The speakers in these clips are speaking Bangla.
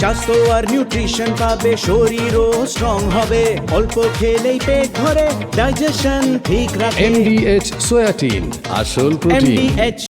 স্বাস্থ্য আর নিউট্রিশন পাবে, শরীরও স্ট্রং হবে, অল্প খেলেই পেট ভরে ডাইজেশন ঠিক রাখে। MDH সোয়াটিন, আসল প্রোটিন। MDH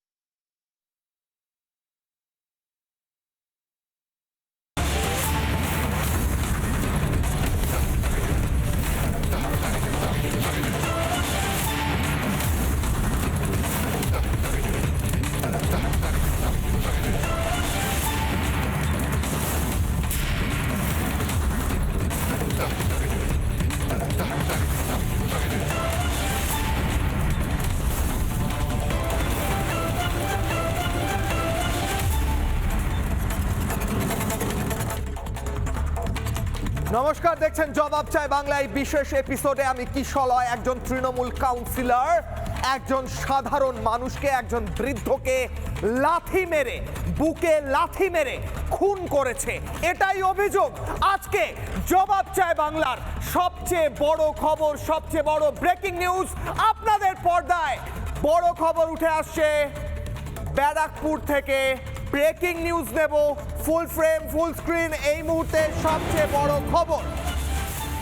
নমস্কার, দেখছেন জবাব চাই বাংলা। এই বিশেষ এপিসোডে আমি কিশলয়, একজন তৃণমূল কাউন্সিলর একজন সাধারণ মানুষকে, একজন বৃদ্ধকে লাথি মেরে, বুকে লাথি মেরে খুন করেছে, এটাই অভিযোগ। আজকে জবাব চাই বাংলার সবচেয়ে বড় খবর, সবচেয়ে বড় ব্রেকিং নিউজ আপনাদের পর্দায়। বড় খবর উঠে আসছে ব্যারাকপুর থেকে। ব্রেকিং নিউজ দেব, ফুল ফ্রেম ফুল স্ক্রিন। এই মুহূর্তে সবচেয়ে বড় খবর,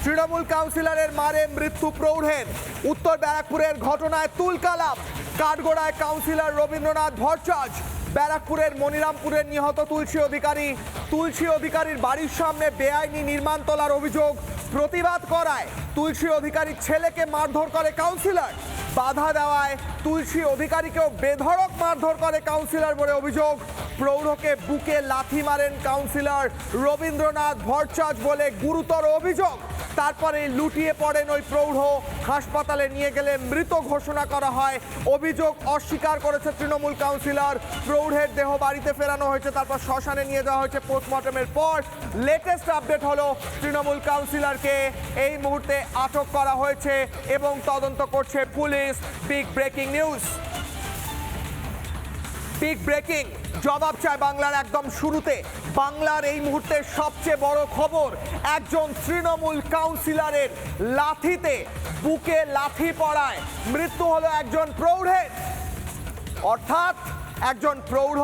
তৃণমূল কাউন্সিলরের মারে মৃত্যু প্রৌঢ়ের। উত্তর ব্যারাকপুরের ঘটনায় তুলকালাম। কাঠগোড়ায় কাউন্সিলর রবীন্দ্রনাথ ভট্টাচার্য, ব্যারাকপুরের মনিরামপুরের নিহত তুলসী অধিকারী। তুলসী অধিকারীর বাড়ির সামনে বেআইনি নির্মাণ তোলার অভিযোগ। প্রতিবাদ করায় তুলসী অধিকারীর ছেলেকে মারধর করে কাউন্সিলর। বাধা দেওয়ায় তুলসী অধিকারীকেও বেধড়ক মারধর করে কাউন্সিলর বলে অভিযোগ। প্রৌঢ়কে বুকে লাথি মারেন কাউন্সিলর রবীন্দ্রনাথ ভট্টাচার্য বলে গুরুতর অভিযোগ। তারপরে লুটিয়ে পড়েন ওই প্রৌঢ়। হাসপাতালে নিয়ে গেলে মৃত ঘোষণা করা হয়। অভিযোগ অস্বীকার করেছে তৃণমূল কাউন্সিলর। প্রৌঢ়ের দেহ বাড়িতে ফেরানো হয়েছে, তারপর শ্মশানে নিয়ে যাওয়া হয়েছে পোস্টমর্টমের পর। লেটেস্ট আপডেট হলো তৃণমূল কাউন্সিলরকে এই মুহূর্তে আটক করা হয়েছে এবং তদন্ত করছে police. Big breaking news, big breaking. জবাব চায় বাংলার একদম শুরুতে বাংলার এই মুহূর্তে সবচেয়ে বড় খবর, একজন তৃণমূল কাউন্সিলরের লাথিতে, বুকে লাথি পড়ায় মৃত্যু হলো একজন প্রৌঢ়ের। অর্থাৎ একজন প্রৌঢ়,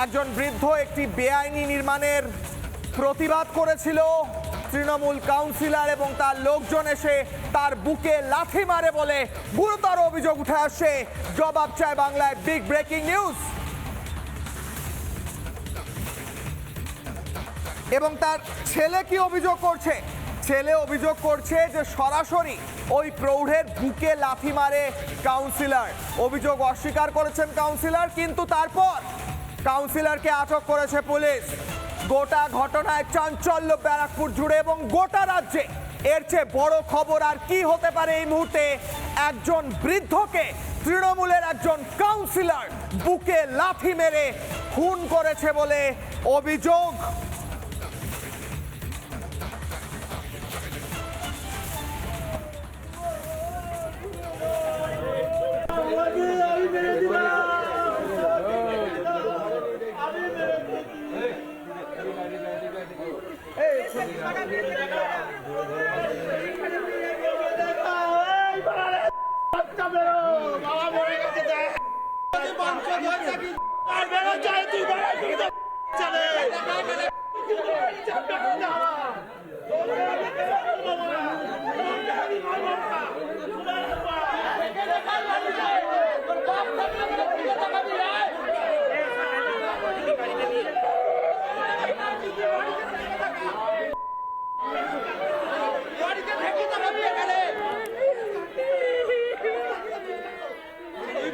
একজন বৃদ্ধ একটি বেআইনি নির্মাণের প্রতিবাদ করেছিল। তৃণমূল কাউন্সিলর এবং তার লোকজন এসে তার বুকে লাথি মারে বলে গুরুতর অভিযোগ উঠে আসে। জবাব চায় বাংলায় বিগ ব্রেকিং নিউজ। এবং তার ছেলে কি অভিযোগ করছে? ছেলে অভিযোগ করছে যে সরাসরি ওই প্রৌঢ়ের বুকে লাথি মারে কাউন্সিলর। অভিযোগ অস্বীকার করেছেন কাউন্সিলর, কিন্তু তারপর কাউন্সিলরকে আটক করেছে পুলিশ। গোটা ঘটনায় চাঞ্চল্য ব্যারাকপুর জুড়ে এবং গোটা রাজ্যে। এর চেয়ে বড় খবর আর কি হতে পারে এই মুহূর্তে? একজন বৃদ্ধকে তৃণমূলের একজন কাউন্সিলর বুকে লাথি মেরে খুন করেছে বলে অভিযোগ।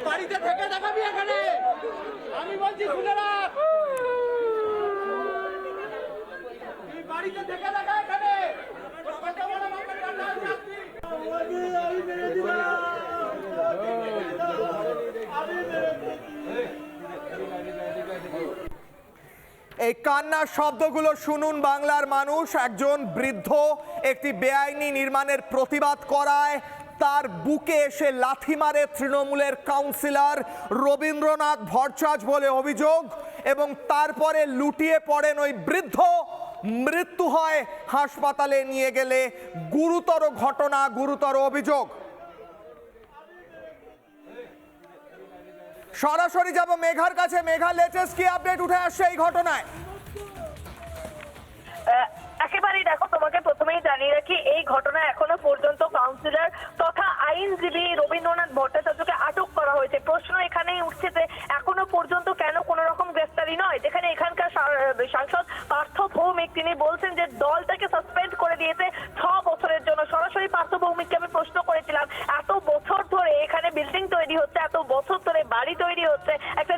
বাড়িতে থেকে দেখাবি এখানে, আমি বলছি শুনে রাখ, তুই বাড়িতে থেকে দেখা এখানে। এই কান্নার শব্দগুলো শুনুন বাংলার মানুষ। একজন বৃদ্ধ একটি বেআইনি নির্মাণের প্রতিবাদ করায় তার বুকে এসে লাথি মারে তৃণমূলের কাউন্সিলর রবীন্দ্রনাথ ভট্টাচার্য বলে অভিযোগ এবং তারপরে লুটিয়ে পড়েন ওই বৃদ্ধ। মৃত্যু হয়, হাসপাতালে নিয়ে গেলে গুরুতর ঘটনা, গুরুতর অভিযোগ। সরাসরি যাব মেঘার কাছে। মেঘা, লেটেস্ট কি আপডেট উঠে আসছে এই ঘটনায়? আইনজীবী রবীন্দ্রনাথ ভট্টাচার্যকে আটক করা হয়েছে। প্রশ্ন এখানেই উঠছে যে এখনো পর্যন্ত কেন কোনো রকম গ্রেফতারি নয়, যেখানে এখানকার সাংসদ পার্থ ভৌমিক তিনি বলছেন যে দলটাকে সাসপেন্ড করে দিয়েছে 6 বছরের জন্য। সরাসরি পার্থ ভৌমিককে আমি প্রশ্ন করেছিলাম, এত বছর ধরে এখানে বিল্ডিং তৈরি হচ্ছে, এত বছর ধরে বাড়ি তৈরি হচ্ছে, একটা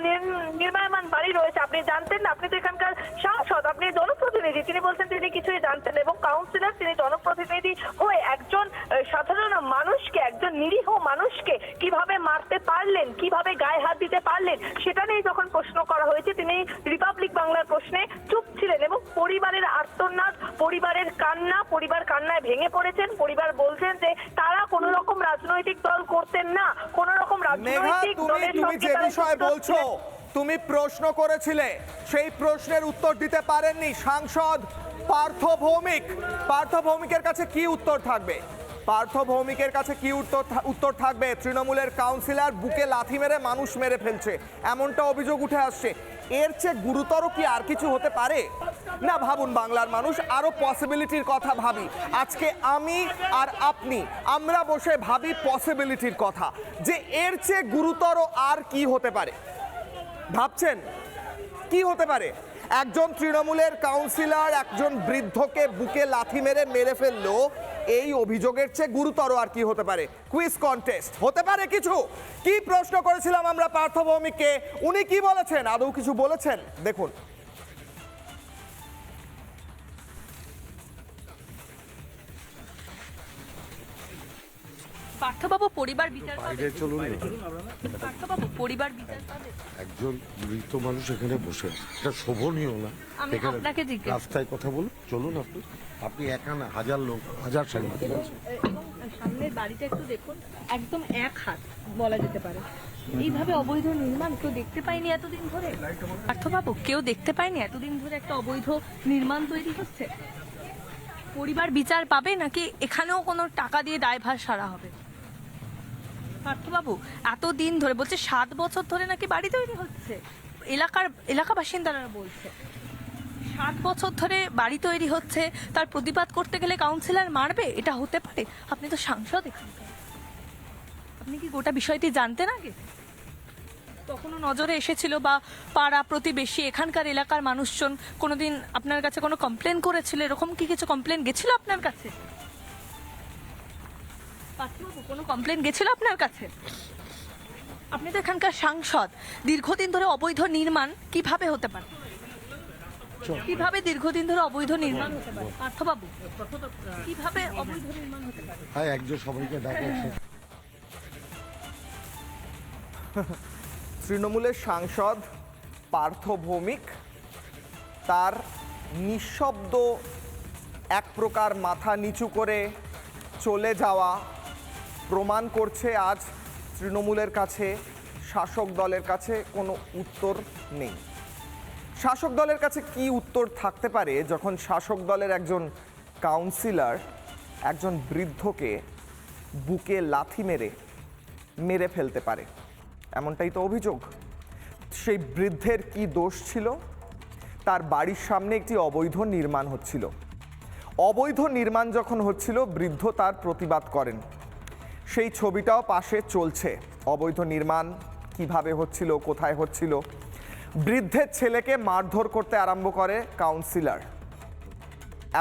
নির্মায়মান বাড়ি রয়েছে, আপনি জানতেন না? আপনি তো এখানকার সাংসদ, আপনি জনপ্রতিনিধি। তিনি বলছেন তিনি কিছুই জানতেন না, এবং কাউন্সিলর তিনি জনপ্রতিনিধি হয়ে একজন সাধারণ মানুষকে, একজন নিরীহ মানুষকে কিভাবে মারতে পারলেন, কিভাবে গায়ে হাত দিতে পারলেন, সেটা নিয়ে যখন প্রশ্ন করা হয়েছে তিনি রিপাবলিক বাংলার প্রশ্নে চুপ ছিলেন। এবং পরিবারের আর্তনাদ, পরিবারের কান্না, পরিবার কান্নায় ভেঙে পড়েছেন। পরিবার বলছেন যে তারা কোনো রকম রাজনৈতিক দল করতেন না, কোনো রকম রাজনৈতিক দলের তুমি সঙ্গে যে তারা বিষয়ে যুক্ত বলছো, ছিলেন। তুমি প্রশ্ন করেছিলে, সেই প্রশ্নের উত্তর দিতে পারেননি সাংসদ পার্থ ভৌমিক। পার্থ ভৌমিকের কাছে কি উত্তর থাকবে? পার্থ ভৌমিকের কাছে কি উত্তর থাকবে? তৃণমূলের কাউন্সিলর বুকে লাথি মেরে মানুষ মেরে ফেলছে, এমনটা অভিযোগ উঠে আসছে। এর চেয়ে গুরুতর কি আর কিছু হতে পারে? না, ভাবুন, বাংলার মানুষ আরো পসিবিলিটির কথা ভাবি। আজকে আমি আর আপনি আমরা বসে ভাবি পসিবিলিটির কথা, যে এর চেয়ে গুরুতর আর কি হতে পারে। ভাবছেন কি হতে পারে? একজন তৃণমূলের কাউন্সিলর একজন বৃদ্ধকে বুকে লাথি মেরে ফেললো, এই অভিযোগের চেয়ে গুরুতর আর কি হতে পারে? কুইজ কন্টেস্ট হতে পারে কিছু? কি প্রশ্ন করেছিলাম আমরা পার্থ ভৌমিককে, উনি কি বলেছেন? আদৌ কিছু বলেছেন? দেখুন। পার্থবাবু পরিবার বিচার পাবে? বাইরে চলুন না। পার্থবাবু পরিবার বিচার পাবে? একজন মৃত মানুষ এখানে বসে, এটা শোভনীয় না। আমি এখানে আপনাকে জিজ্ঞেস- রাস্তায় কথা বলুন, চলুন। আপনি একা না, হাজার লোক, হাজার সাংবাদিক আছে। এবং সামনের বাড়িটা একটু দেখুন, একদম এক হাত বলা যেতে পারে। এইভাবে অবৈধ নির্মাণ কেউ দেখতে পায়নি এতদিন ধরে? পার্থবাবু, কেউ দেখতে পায়নি এতদিন ধরে একটা অবৈধ নির্মাণ তৈরি হচ্ছে? পরিবার বিচার পাবে নাকি এখানেও কোনো টাকা দিয়ে দায়ভার সারা হবে? পার্থবাবু, এতদিন ধরে বলছে 7 বছর ধরে নাকি বাড়ি তৈরি হচ্ছে, এলাকা বাসিন্দারা বলছে 7 বছর ধরে বাড়ি তৈরি হচ্ছে, তার প্রতিবাদ করতে গেলে কাউন্সিলর মারবে? এটা হতে পারে? আপনি তো সাংসদ এখানকার, আপনি কি গোটা বিষয়টি জানতেন আগে? কখনো নজরে এসেছিল বা পাড়া প্রতিবেশী এখানকার এলাকার মানুষজন কোনোদিন আপনার কাছে কোনো কমপ্লেন করেছিল? এরকম কি কিছু কমপ্লেন গেছিল আপনার কাছে? পার্থবাবু, কোনো কমপ্লেন গেছিল আপনার কাছে? আপনি তো এখানকার সাংসদ, দীর্ঘদিন ধরে অবৈধ নির্মাণ কিভাবে হতে পারে? কিভাবে দীর্ঘদিন ধরে অবৈধ নির্মাণ হতে পারে পার্থবাবু? কিভাবে অবৈধ নির্মাণ হতে পারে? হ্যাঁ, একজন সবাইকে ডাকে। তৃণমূলের সাংসদ পার্থ ভৌমিক তার নিঃশব্দ এক প্রকার মাথা নিচু করে চলে যাওয়া প্রমাণ করছে আজ তৃণমূলের কাছে, শাসক দলের কাছে কোনো উত্তর নেই। শাসক দলের কাছে কি উত্তর থাকতে পারে যখন শাসক দলের একজন কাউন্সিলর একজন বৃদ্ধকে বুকে লাথি মেরে ফেলতে পারে? এমনটাই তো অভিযোগ। সেই বৃদ্ধের কি দোষ ছিল? তার বাড়ির সামনে একটি অবৈধ নির্মাণ হচ্ছিল। অবৈধ নির্মাণ যখন হচ্ছিল, বৃদ্ধ তার প্রতিবাদ করেন। সেই ছবিটাও পাশে চলছে। অবৈধ নির্মাণ কিভাবে হচ্ছিল, কোথায় হচ্ছিল। বৃদ্ধের ছেলেকে মারধর করতে আরম্ভ করে কাউন্সিলর,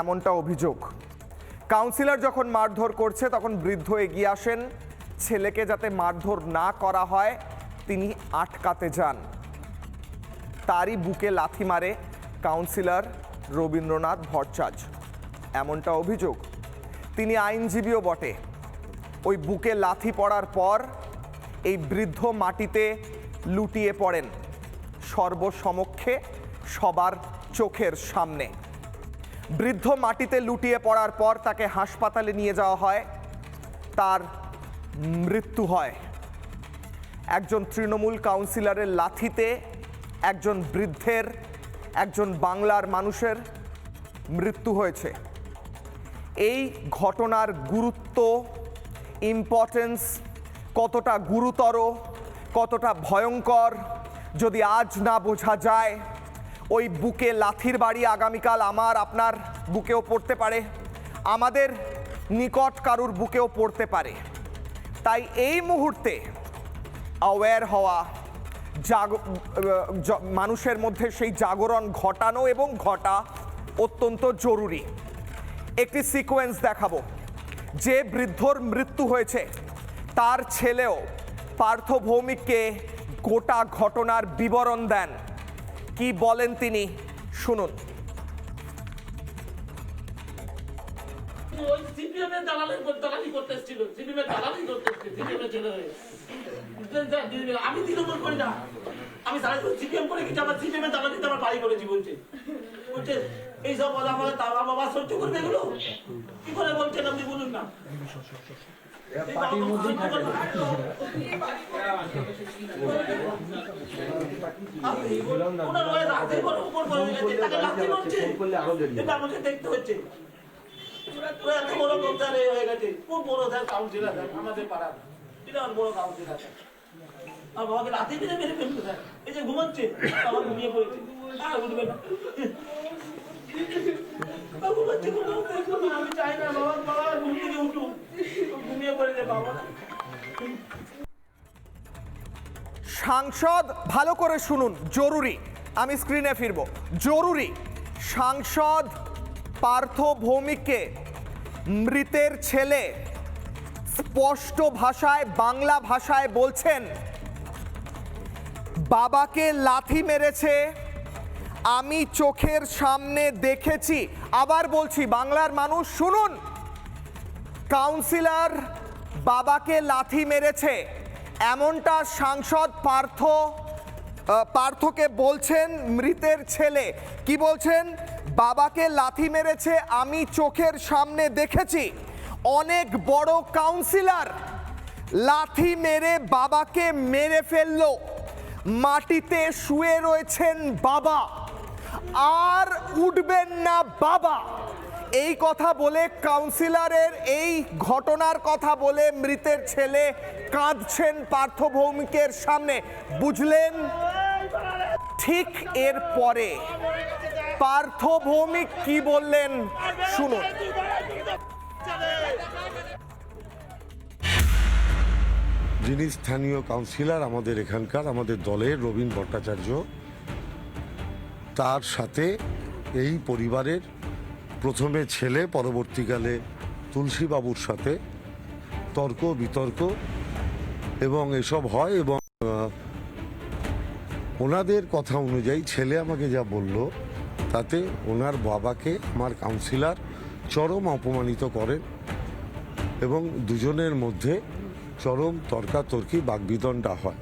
এমনটা অভিযোগ। কাউন্সিলর যখন মারধর করছে তখন বৃদ্ধ এগিয়ে আসেন, ছেলেকে যাতে মারধর না করা হয় তিনি আটকাতে যান। তারই বুকে লাথি মারে কাউন্সিলর রবীন্দ্রনাথ ভট্টাচার্য, এমনটা অভিযোগ। তিনি আইনজীবীও বটে। ওই বুকে লাথি পড়ার পর এই বৃদ্ধ মাটিতে লুটিয়ে পড়েন সর্বসমক্ষে, সবার চোখের সামনে। বৃদ্ধ মাটিতে লুটিয়ে পড়ার পর তাকে হাসপাতালে নিয়ে যাওয়া হয়, তার মৃত্যু হয়। একজন তৃণমূল কাউন্সিলরের লাথিতে একজন বৃদ্ধের, একজন বাংলার মানুষের মৃত্যু হয়েছে। এই ঘটনার গুরুত্ব, ইম্পর্টেন্স কতটা গুরুতর, কতটা ভয়ঙ্কর যদি আজ না বোঝা যায়, ওই বুকে লাথির বাড়ি আগামীকাল আমার আপনার বুকেও পড়তে পারে, আমাদের নিকট কারুর বুকেও পড়তে পারে। তাই এই মুহূর্তে অ্যাওয়্যার হওয়া, মানুষের মধ্যে সেই জাগরণ ঘটানো এবং ঘটা অত্যন্ত জরুরি। একটি সিকোয়েন্স দেখাবো। যে বৃদ্ধর মৃত্যু হয়েছে তার ছেলেও পার্থ ভৌমিককে গোটা ঘটনার বিবরণ দেন। কি বলেন তিনি, শুনুন। ওই সিপিএমের দালালি করতে এসেছিল, সিপিএমের দালালি করতে এসেছিল, সিপিএমের ছেলে হয়ে। আমি তৃণমূল করি না, আমি সারা সিপিএম করে কিছু, আমার সিপিএমের দালালিতে আমার বাড়ি করেছি বলছে। বলছে এইসব বলা আমাদের তারা বাবা সহ্য করবে এগুলো? কি করে বলছেন আপনি বলুন না। আমাকে দেখতে হচ্ছে এত বড় কবজার হয়ে গেছে, খুব বড় কাউন্সিলার আমাদের পাড়ার, বিরাট বড় কাউন্সিলার। আর বাবাকে রাতে দিনে মেরে ফেলতে দেয়, এই যে ঘুমাচ্ছে বাবা ঘুমিয়ে পড়েছে, আর উঠবে না, আমি চাই না বাবা, বাবা ঘুম থেকে উঠুক, ঘুমিয়ে পড়েছে বাবা। সাংসদ, ভালো করে শুনুন, জরুরি, আমি স্ক্রিনে ফিরবো, জরুরি। সাংসদ পার্থ ভৌমিককে মৃতের ছেলে স্পষ্ট ভাষায়, বাংলা ভাষায় বলছেন, বাবাকে লাথি মেরেছে, আমি চোখের সামনে দেখেছি। আবার বলছি, বাংলার মানুষ শুনুন, কাউন্সিলর বাবাকে লাথি মেরেছে এমনটা সাংসদ পার্থকে বলছেন মৃতের ছেলে। কি বলছেন? বাবাকে লাথি মেরেছে, আমি চোখের সামনে দেখেছি। অনেক বড় কাউন্সিলর লাথি মেরে বাবাকে মেরে ফেললো, মাটিতে শুয়ে রয়েছেন বাবা, আর উঠবেন না বাবা। এই কথা বলে, কাউন্সিলরের এই ঘটনার কথা বলে মৃতের ছেলে কাঁদছেন পার্থ ভৌমিকের সামনে। বুঝলেন? ঠিক এর পরে পার্থ ভৌমিক কি বললেন শুনুন। যিনি স্থানীয় কাউন্সিলর আমাদের এখানকার, আমাদের দলের রবীন ভট্টাচার্য, তার সাথে এই পরিবারের প্রথমে ছেলে, পরবর্তীকালে তুলসীবাবুর সাথে তর্ক বিতর্ক এবং এসব হয়। এবং ওনাদের কথা অনুযায়ী ছেলে আমাকে যা বলল, তাতে ওনার বাবাকে আমার কাউন্সিলর চরম অপমানিত করেন এবং দুজনের মধ্যে চরম তর্কাতর্কি, বাগবিতণ্ডা হয়।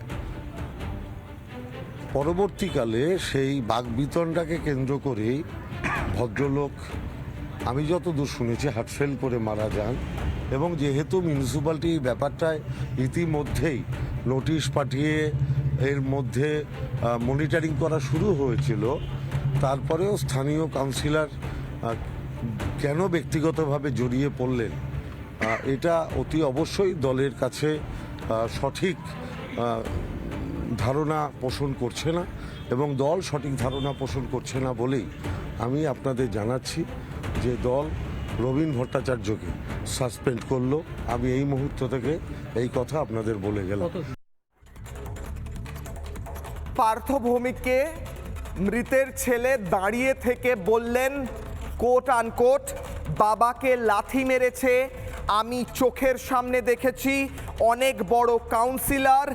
পরবর্তীকালে সেই বাগবিতণ্ডাকে কেন্দ্র করেই ভদ্রলোক, আমি যতদূর শুনেছি, হার্টফেল করে মারা যান। এবং যেহেতু মিউনিসিপ্যালিটি ব্যাপারটায় ইতিমধ্যেই নোটিশ পাঠিয়ে এর মধ্যে মনিটরিং করা শুরু হয়েছিল, তারপরেও স্থানীয় কাউন্সিলর কেন ব্যক্তিগতভাবে জড়িয়ে পড়লেন, এটা অতি অবশ্যই দলের কাছে সঠিক ধারণা পোষণ করছে না, এবং দল সঠিক ধারণা পোষণ করছে না বলেই আমি আপনাদের জানাচ্ছি যে দল রবীন ভট্টাচার্যকে সাসপেন্ড করলো। আমি এই মুহূর্ত থেকে এই কথা আপনাদের বলে গেলাম। পার্থ ভৌমিককে মৃতের ছেলে দাঁড়িয়ে থেকে বললেন, কোট আনকোট, বাবাকে লাথি মেরেছে, আমি চোখের সামনে দেখেছি। অনেক বড় কাউন্সিলর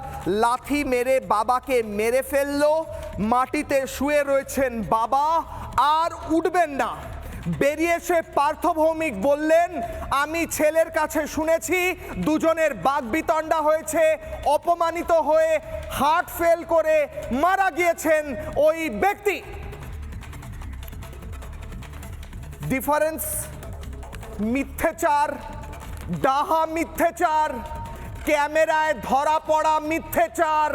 লাথি মেরে বাবাকে মেরে ফেললো, মাটিতে শুয়ে রয়েছেন বাবা, আর উঠবেন না। বেরিয়ে এসে পার্থ ভৌমিক বললেন, আমি ছেলের কাছে শুনেছি দুজনের বাগবিতণ্ডা হয়েছে, অপমানিত হয়ে হার্ট ফেল করে মারা গিয়েছেন ওই ব্যক্তি। ডিফারেন্স, মিথ্যেচার, ডাহা মিথ্যেচার, ক্যামেরায় ধরা পড়া মিথ্যেচার।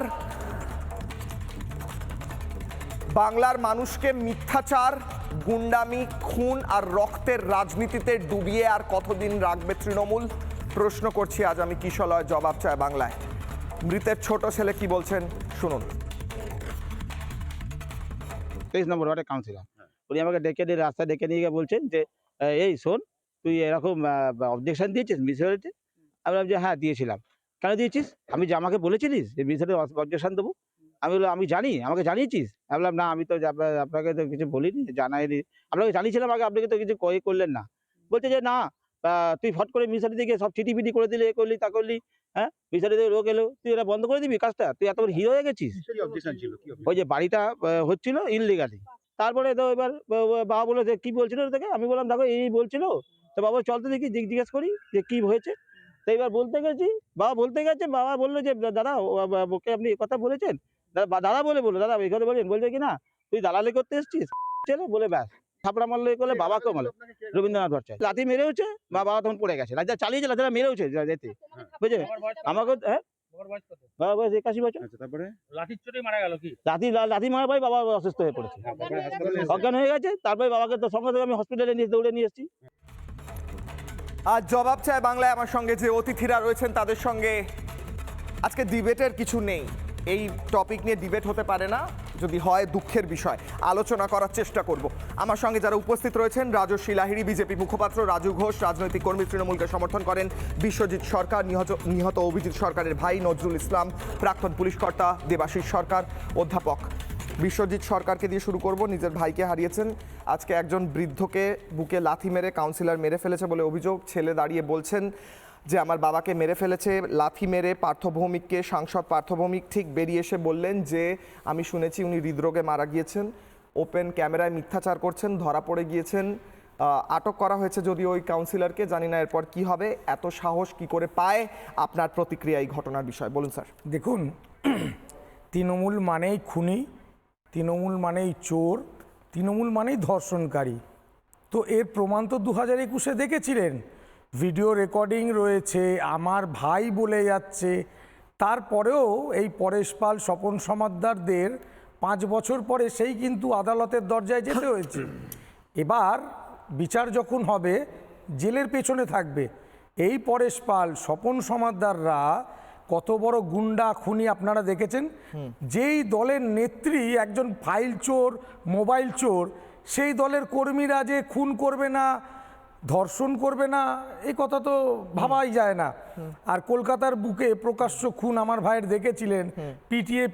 বাংলার মানুষকে মিথ্যাচার, গুন্ডামি, খুন আর রক্তের রাজনীতিতে ডুবিয়ে আর কতদিন রাখবে তৃণমূল? প্রশ্ন করছি আজ আমি কিশলয় জবাব চায় বাংলায়। মৃতের ছোট ছেলে কি বলছেন শুনুন। 23 নম্বর ওয়ার্ডের কাউন্সিলর, উনি আমাকে ডেকে নিয়ে রাস্তায় ডেকে নিয়ে গিয়ে বলছেন যে, এই শোন, তুই এরকম অবজেকশন দিয়েছিস মিউনিসিপ্যালিটি? আমি বললাম যে হ্যাঁ দিয়েছিলাম। কেন দিয়েছিস? আমাকে বলেছিলিস যে বিষয়টা অবজেকশন দেবো? আমি বললাম আমি জানি, আমাকে জানিয়েছিস? আমি বললাম না, আমি তো আপনাকে তো কিছু বলিনি, জানাইনি। আপনাকে জানিয়েছিলাম আগে, আপনি তো কিছু করলেন না। বলছে যে না, তুই ফট করে মিশালি দিকে সব চিটি-ফিটি করে দিলি, এ করলি তা করলি, হ্যাঁ? মিশালি থেকে লোক এলো, তুই এটা বন্ধ করে দিবি কাজটা? তুই এত বড় হিরো হয়ে গেছিস? ওই যে বাড়িটা হচ্ছিল ইনলিগালি। তারপরে তো এবার বাবা বললো যে কি বলছিল তোকে? আমি বললাম দেখো এই বলছিল। তো বাবা চল তো দেখি, জিজ্ঞেস করি যে কি হয়েছে। তো এবার বলতে গেছি, বাবা বললো যে দাদা ওকে আপনি এ কথা বলেছেন? দাদা বললো দাদা এই কথা বলেন? বলছে কি না তুই দালালি করতে এসছিস ছেলে বলে, ব্যাস থাপড়া মারলো, এ করলে বাবাকেও মারলো। রবীন্দ্রনাথ ভট্টাচার্য লাথি মেরেওছে, বাবা তখন পড়ে গেছে, রাজা চালিয়েছে, লাঠিটা মেরেওছে যেতে, বুঝলে? আমাকে হ্যাঁ বাবা বয়স 81 বছর। তারপরে লাঠির চোটে মারা গেল কি? লাথি মারার পরে বাবা অসুস্থ হয়ে পড়েছে, অজ্ঞান হয়ে গেছে। তারপরে বাবাকে তো সঙ্গে সঙ্গে আমি হসপিটালে নিয়ে দৌড়ে নিয়ে এসেছি। আর জবাব চায় বাংলায় আমার সঙ্গে যে অতিথিরা রয়েছেন তাদের সঙ্গে আজকে ডিবেটের কিছু নেই। এই টপিক নিয়ে ডিবেট হতে পারে না, যদি হয় দুঃখের বিষয়, আলোচনা করার চেষ্টা করব। আমার সঙ্গে যারা উপস্থিত রয়েছেন, রাজস্বী লাহিড়ী বিজেপি মুখপাত্র, রাজু ঘোষ রাজনৈতিক কর্মী, তৃণমূলকে সমর্থন করেন, বিশ্বজিৎ সরকার নিহত অভিজিৎ সরকারের ভাই, নজরুল ইসলাম প্রাক্তন পুলিশ কর্তা, দেবাশিস সরকার অধ্যাপক। বিশ্বজিৎ সরকারকে দিয়ে শুরু করব। নিজের ভাইকে হারিয়েছেন, আজকে একজন বৃদ্ধকে বুকে লাথি মেরে কাউন্সিলর মেরে ফেলেছে বলে অভিযোগ। ছেলে দাঁড়িয়ে বলছেন যে আমার বাবাকে মেরে ফেলেছে লাথি মেরে। পার্থ ভৌমিককে, সাংসদ পার্থ ভৌমিক ঠিক বেরিয়ে এসে বললেন যে আমি শুনেছি উনি হৃদরোগে মারা গিয়েছেন, ওপেন ক্যামেরায় মিথ্যাচার করছেন, ধরা পড়ে গিয়েছেন। আটক করা হয়েছে যদিও ওই কাউন্সিলরকে, জানি না এরপর কি হবে। এত সাহস কি করে পায়? আপনার প্রতিক্রিয়া এই ঘটনার বিষয় বলুন স্যার। দেখুন, তৃণমূল মানেই খুনি, তৃণমূল মানেই চোর, তৃণমূল মানেই ধর্ষণকারী। তো এর প্রমাণ তো 2021-এ দেখেছিলেন, ভিডিও রেকর্ডিং রয়েছে, আমার ভাই বলে যাচ্ছে। তারপরেও এই পরেশ পাল, স্বপন সমাদ্দারদের 5 বছর পরে সেই কিন্তু আদালতের দরজায় যেতে হয়েছে। এবার বিচার যখন হবে জেলের পেছনে থাকবে। এই পরেশ পাল, স্বপন সমাদ্দাররা কত বড় গুন্ডা খুনি আপনারা দেখেছেন। যেই দলের নেত্রী একজন ফাইল চোর, মোবাইল চোর, সেই দলের কর্মীরা যে খুন করবে না, ধর্ষণ করবে না, এই কথা তো ভাবাই যায় না। আর কলকাতার বুকে প্রকাশ্য খুন আমার ভাইয়ের দেখেছিলেন,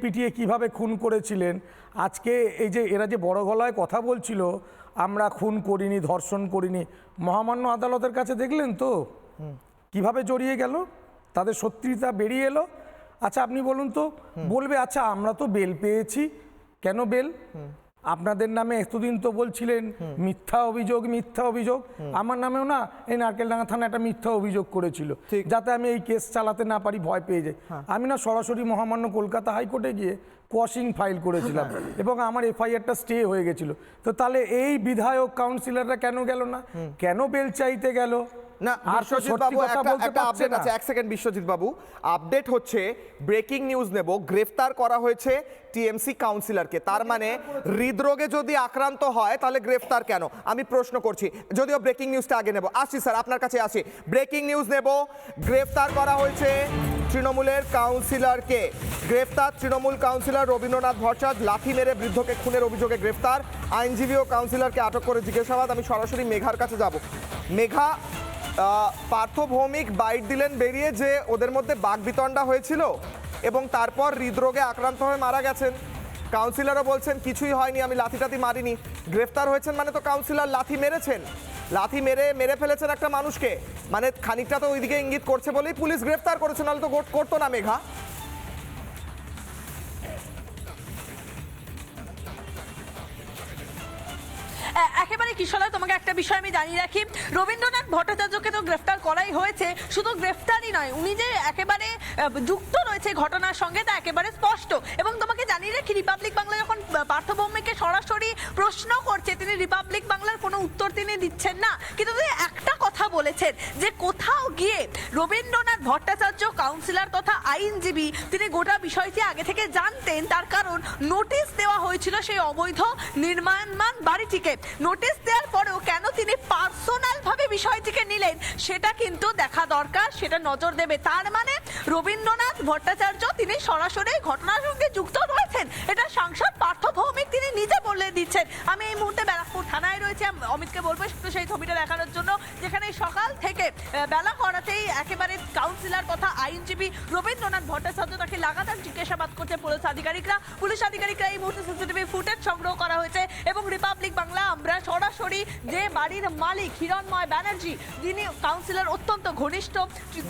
পিটিয়ে কিভাবে খুন করেছিলেন। আজকে এই যে এরা যে বড় গলায় কথা বলছিল আমরা খুন করিনি, ধর্ষণ করিনি, মহামান্য আদালতের কাছে দেখলেন তো কিভাবে জড়িয়ে গেল, তাদের সত্যিটা বেরিয়ে এলো। আচ্ছা আপনি বলুন তো, বলবে আচ্ছা আমরা তো বেল পেয়েছি, কেন বেল? আপনাদের নামে এতদিন তো বলছিলেন মিথ্যা অভিযোগ। আমার নামেও না এই নারকেলডাঙ্গা থানা একটা মিথ্যা অভিযোগ করেছিল, যাতে আমি এই কেস চালাতে না পারি, ভয় পেয়ে যাই। আমি না সরাসরি মহামান্য কলকাতা হাইকোর্টে গিয়ে কোয়াশিং ফাইল করেছিলাম এবং আমার এফআইআরটা স্টে হয়ে গেছিল। তো তাহলে এই বিধায়ক কাউন্সিলররা কেন গেল না? কেন বেল চাইতে গেল না? বিশ্বজিৎ বাবু একটা আপডেট আছে, এক সেকেন্ড বিশ্বজিৎ বাবু, আপডেট হচ্ছে, ব্রেকিং নিউজ নেব, গ্রেফতার করা হয়েছে টিএমসি কাউন্সিলরকে। তার মানে হৃদরোগে যদি আক্রান্ত হয় তাহলে গ্রেফতার কেন? আমি প্রশ্ন করছি, যদিও ব্রেকিং নিউজটা আগে নেব। আসছি স্যার আপনার কাছে আসি, ব্রেকিং নিউজ নেব। গ্রেফতার করা হয়েছে তৃণমূলের কাউন্সিলরকে। গ্রেফতার তৃণমূল কাউন্সিলর রবীন্দ্রনাথ ভট্টাচার্য, লাথি মেরে বৃদ্ধকে খুনের অভিযোগে গ্রেফতার। আইনজীবী ও কাউন্সিলরকে আটক করে জিজ্ঞাসাবাদ। আমি সরাসরি মেঘার কাছে যাব। মেঘা, পার্থ ভৌমিক বাইট দিলেন বেরিয়ে যে ওদের মধ্যে বাকবিতণ্ডা হয়েছিল এবং তারপর হৃদরোগে আক্রান্ত হয়ে মারা গেছেন। কাউন্সিলরও বলছেন কিছুই হয়নি, আমি লাথি টাথি মারিনি। গ্রেফতার হয়েছেন মানে তো কাউন্সিলর লাথি মেরেছেন, লাথি মেরে ফেলেছেন একটা মানুষকে, মানে খানিকটা তো ওইদিকে ইঙ্গিত করছে বলেই পুলিশ গ্রেফতার করেছে, নাহলে তো করতো না। মেঘা, একেবারে কিশোর, তোমাকে একটা বিষয় আমি জানিয়ে রাখি, রবীন্দ্রনাথ ভট্টাচার্যকে তো গ্রেফতার করাই হয়েছে। শুধু গ্রেফতারই নয়, উনি যে একেবারে যুক্ত রয়েছে ঘটনার সঙ্গে তা একেবারে স্পষ্ট। এবং তোমাকে জানিয়ে রাখি, রিপাবলিক বাংলা যখন পার্থ ভৌমিককে সরাসরি প্রশ্ন করছে, তিনি রিপাবলিক বাংলার কোনো উত্তর তিনি দিচ্ছেন না, কিন্তু তিনি একটা কথা বলেছেন যে কোথাও গিয়ে রবীন্দ্রনাথ ভট্টাচার্য কাউন্সিলর তথা আইনজীবী তিনি গোটা বিষয়টি আগে থেকে জানতেন। তার কারণ নোটিশ দেওয়া হয়েছিল সেই অবৈধ নির্মাণমান বাড়িটিকে। নোটিশ দেওয়ার পরেও কেন তিনি পার্সোনাল ভাবে বিষয়টিকে নিলেন সেটা কিন্তু দেখা দরকার, সেটা নজর দেবে। তার মানে রবীন্দ্রনাথ ভট্টাচার্য তিনি সরাসরি ঘটনার সঙ্গে যুক্ত রয়েছেন, এটা সাংসদ পার্থ ভৌমিক তিনি নিজে বলে দিচ্ছেন। আমি এই মুহূর্তে ব্যারাকপুর থানায় রয়েছে, অমিতকে বলবো একটু সেই ছবিটা দেখানোর জন্য, যেখানে সকাল থেকে বেলা করাতেই একেবারে কাউন্সিলর তথা আইনজীবী রবীন্দ্রনাথ ভট্টাচার্য তাকে লাগাতার জিজ্ঞাসাবাদ করছে পুলিশ আধিকারিকরা। এই মুহূর্তে সিসিটিভি ফুটেজ সংগ্রহ করা হয়েছে এবং রিপাবলিক বাংলা আমরা সরাসরি যে বাড়ির মালিক হিরণময় ব্যানার্জি, যিনি কাউন্সিলর অত্যন্ত ঘনিষ্ঠ,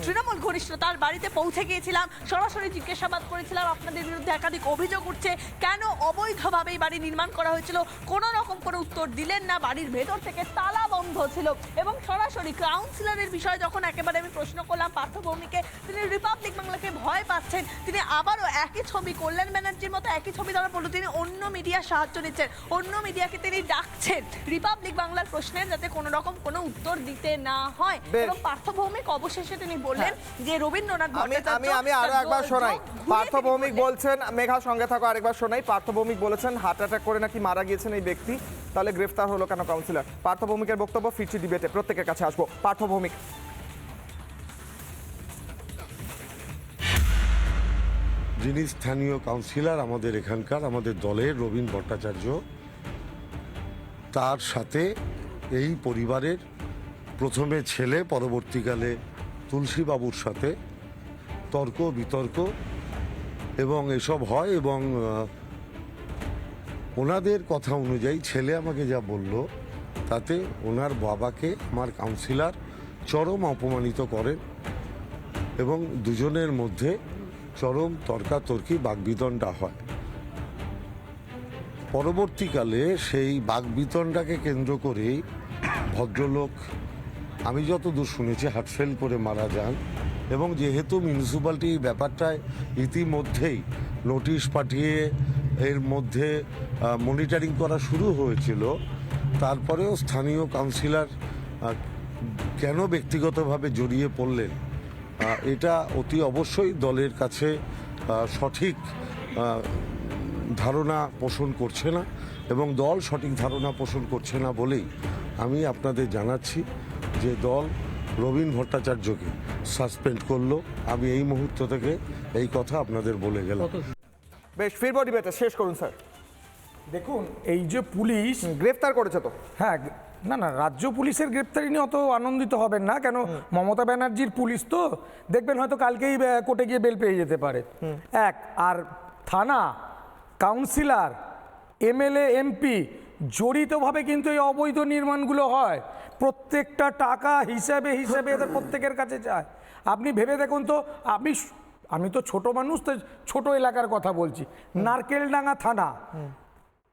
তৃণমূল ঘনিষ্ঠ, তার বাড়িতে পৌঁছে গিয়েছিলাম, সরাসরি জিজ্ঞাসাবাদ করেছিলাম। আপনাদের বিরুদ্ধে একাধিক অভিযোগ উঠছে, কেন অবৈধভাবে এই বাড়ি নির্মাণ করা হয়েছিল, কোনো রকম কোনো উত্তর দিলেন না। বাড়ির ভেতর থেকে তালা বন্ধ ছিল এবং সরাসরি কাউন্সিলরের বিষয়ে যখন একেবারে আমি প্রশ্ন করলাম পার্থ ভৌমিককে, তিনি রিপাবলিক বাংলাকে ভয় পাচ্ছেন। তিনি আবারও একই ছবি করলেন ব্যানার্জির মতো, একই ছবি ধরা পড়লো, তিনি অন্য মিডিয়ার সাহায্য নিচ্ছেন, অন্য মিডিয়াকে তিনি ডাকছেন রিপাবলিক বাংলার প্রশ্নের যাতে কোনো রকম কোনো উত্তর দিতে না হয়। এবং পার্থ ভৌমিক অবশেষে তিনি বললেন যে রবীন্দ্রনাথ আমি আরো একবার শোনাই। পার্থ ভৌমিক বলছেন, মেঘা সঙ্গে থাকো, আরেকবার শোনাই। পার্থ ভৌমিক বলেছেন হার্ট অ্যাটাক করে নাকি মারা গিয়েছেন এই ব্যক্তি, তাহলে গ্রেফতার হলো কেন কাউন্সিলর? পার্থ ভৌমিকের বক্তব্য, ফিরছি ডিবেটে, প্রত্যেকের কাছে আসবো। পার্থ ভৌমিক। যিনি স্থানীয় কাউন্সিলর আমাদের এখানকার, আমাদের দলের রবীন ভট্টাচার্য, তার সাথে এই পরিবারের প্রথমে ছেলে, পরবর্তীকালে তুলসীবাবুর সাথে তর্ক বিতর্ক এবং এসব হয়। এবং ওনাদের কথা অনুযায়ী ছেলে আমাকে যা বলল তাতে ওনার বাবাকে আমার কাউন্সিলর চরম অপমানিত করেন এবং দুজনের মধ্যে চরম তর্কাতর্কি বাগবিতণ্ডা হয়। পরবর্তীকালে সেই বাগবিতণ্ডাকে কেন্দ্র করেই ভদ্রলোক, আমি যতদূর শুনেছি, হার্টফেল করে মারা যান। এবং যেহেতু মিউনিসিপ্যালিটি ব্যাপারটায় ইতিমধ্যেই নোটিশ পাঠিয়ে এর মধ্যে মনিটরিং করা শুরু হয়েছিল, তারপরেও স্থানীয় কাউন্সিলর কেন ব্যক্তিগতভাবে জড়িয়ে পড়লেন, এটা অতি অবশ্যই দলের কাছে সঠিক ধারণা পোষণ করছে না এবং দল সঠিক ধারণা পোষণ করছে না বলেই আমি আপনাদের জানাচ্ছি যে দল রবীন ভট্টাচার্যকে সাসপেন্ড করলো। আমি এই মুহূর্ত থেকে এই কথা আপনাদের বলে গেলাম। বেশ, ফিরবো ডিবেটে, শেষ করুন স্যার। দেখুন, এই যে পুলিশ গ্রেফতার করেছে তো, হ্যাঁ, না রাজ্য পুলিশের গ্রেপ্তারি নিয়ে অত আনন্দিত হবেন না, কেন মমতা ব্যানার্জির পুলিশ তো দেখবেন হয়তো কালকেই কোর্টে গিয়ে বেল পেয়ে যেতে পারে। এক, আর থানা, কাউন্সিলর, এমএলএ, এমপি জড়িতভাবে কিন্তু এই অবৈধ নির্মাণগুলো হয়। প্রত্যেকটা টাকা হিসাবে হিসাবে এদের প্রত্যেকের কাছে যায়। আপনি ভেবে দেখুন তো, আমি তো ছোট মানুষ, তো ছোট এলাকার কথা বলছি, নারকেলডাঙ্গা থানা